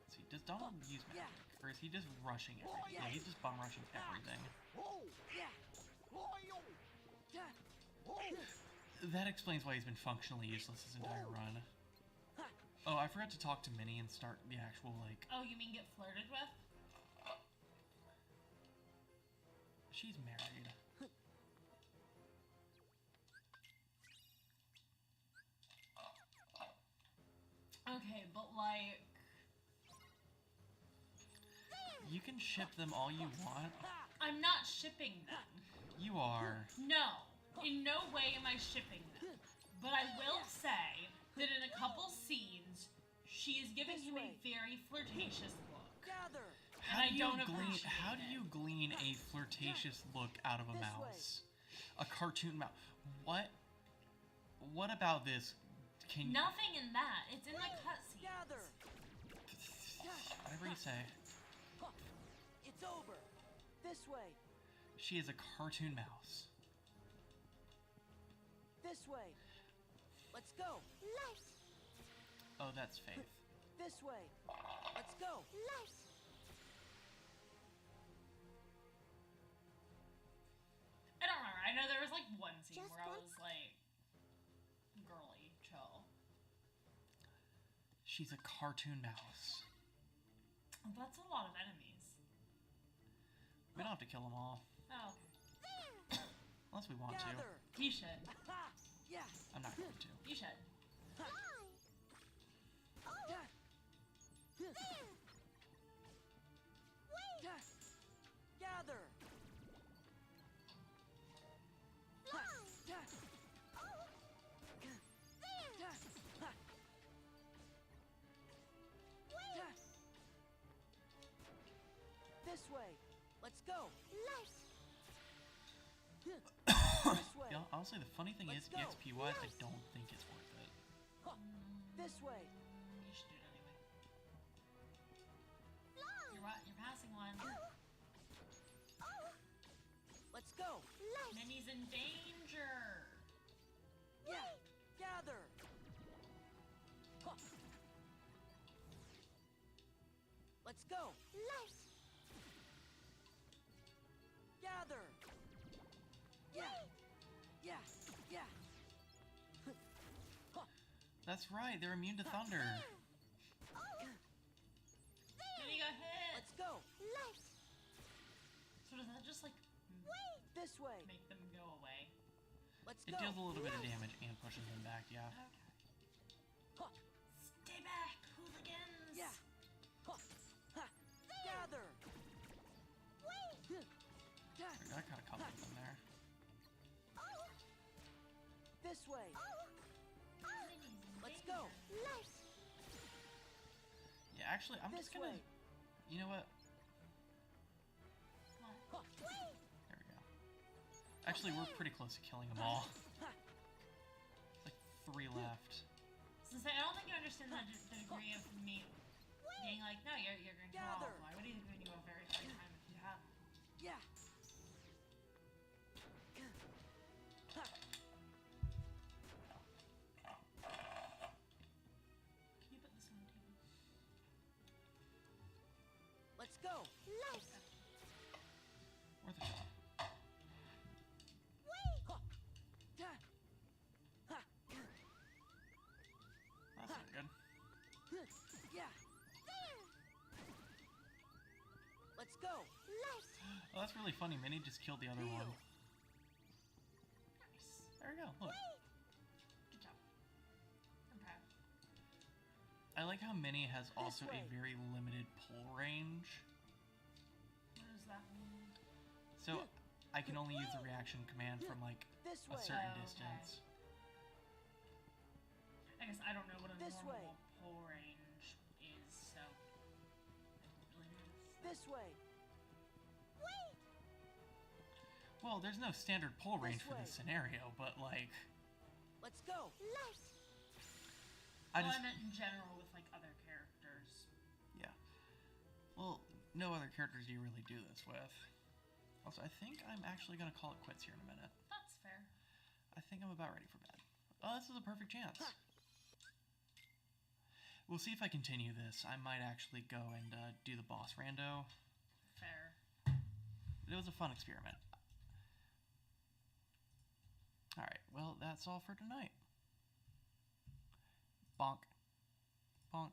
Let's see, does Donald use magic? Or is he just rushing everything? Yeah, he's just bum rushing everything. That explains why he's been functionally useless his entire run. Oh, I forgot to talk to Minnie and start the actual, like. Oh, you mean get flirted with? She's married. Okay, but like. You can ship them all you want. I'm not shipping them. You are. No, in no way am I shipping them. But I will say that in a couple scenes, she is giving him a very flirtatious look. Gather. How I do you don't glean? appreciate How do it. you glean a flirtatious look out of a mouse? A cartoon mouse. What? What about this? Can you? Nothing in that. It's in the cutscene. Gather. I'm Whatever you say. It's over. This way. She is a cartoon mouse. This way. Let's go. Oh, that's Faith. This way. Let's go. I don't remember. I know there was like one scene where I was like, girly, chill. She's a cartoon mouse. That's a lot of enemies. We don't have to kill them all. Oh, Unless we want to. Gather. you should. Ha! Yeah. I'm not going to. You should. Gather. This way. Let's go. This way. Yeah, honestly, the funny thing Let's is, go. XP-wise, I don't think it's worth it. This way. You should do it anyway. You're right. You're passing one. Let's go. Minnie's in danger. Yeah. Gather. Let's go. Gather. Yeah. Yeah. Yeah. That's right, they're immune to thunder. Minnie got hit. Let's go. So does that just like This way. make them go away? Let's It go. deals a little bit of damage and pushes them back, yeah. Okay. Stay back, hooligans. Yeah. Gather. I got a couple of them there. This way. Minnie's in Let's go. danger. Yeah, actually, I'm This just gonna... way. You know what? What? There we go. Actually, we're pretty close to killing them all. Like 3 left. Since I don't think you understand the degree of me being like, no, you're going to kill all of Gather. them. I would have given you a very hard time if you had. Yeah. Can you put this on the table? Let's go. Worth a shot. That's not good. Yeah. Let's go. Oh, that's really funny. Minnie just killed the other one. Heal. Nice. There we go. Look. Good job. I'm proud. I like how Minnie has also a way. very limited pull range. What does that mean? So I can only use the reaction command from like This a way. certain Oh, okay. distance. I guess I don't know what a This way. normal pull range is, so I don't really know this. This way. Well, there's no standard pull range for way. this scenario, but like Let's go. I Well, just I meant in general with like other characters. yeah. Well, no other characters do you really do this with. Also, I think I'm actually gonna call it quits here in a minute. That's fair. I think I'm about ready for bed. Oh, this is a perfect chance. We'll see if I continue this. I might actually go and do the boss rando. Fair. It was a fun experiment. Alright, well, that's all for tonight. Bonk. Bonk.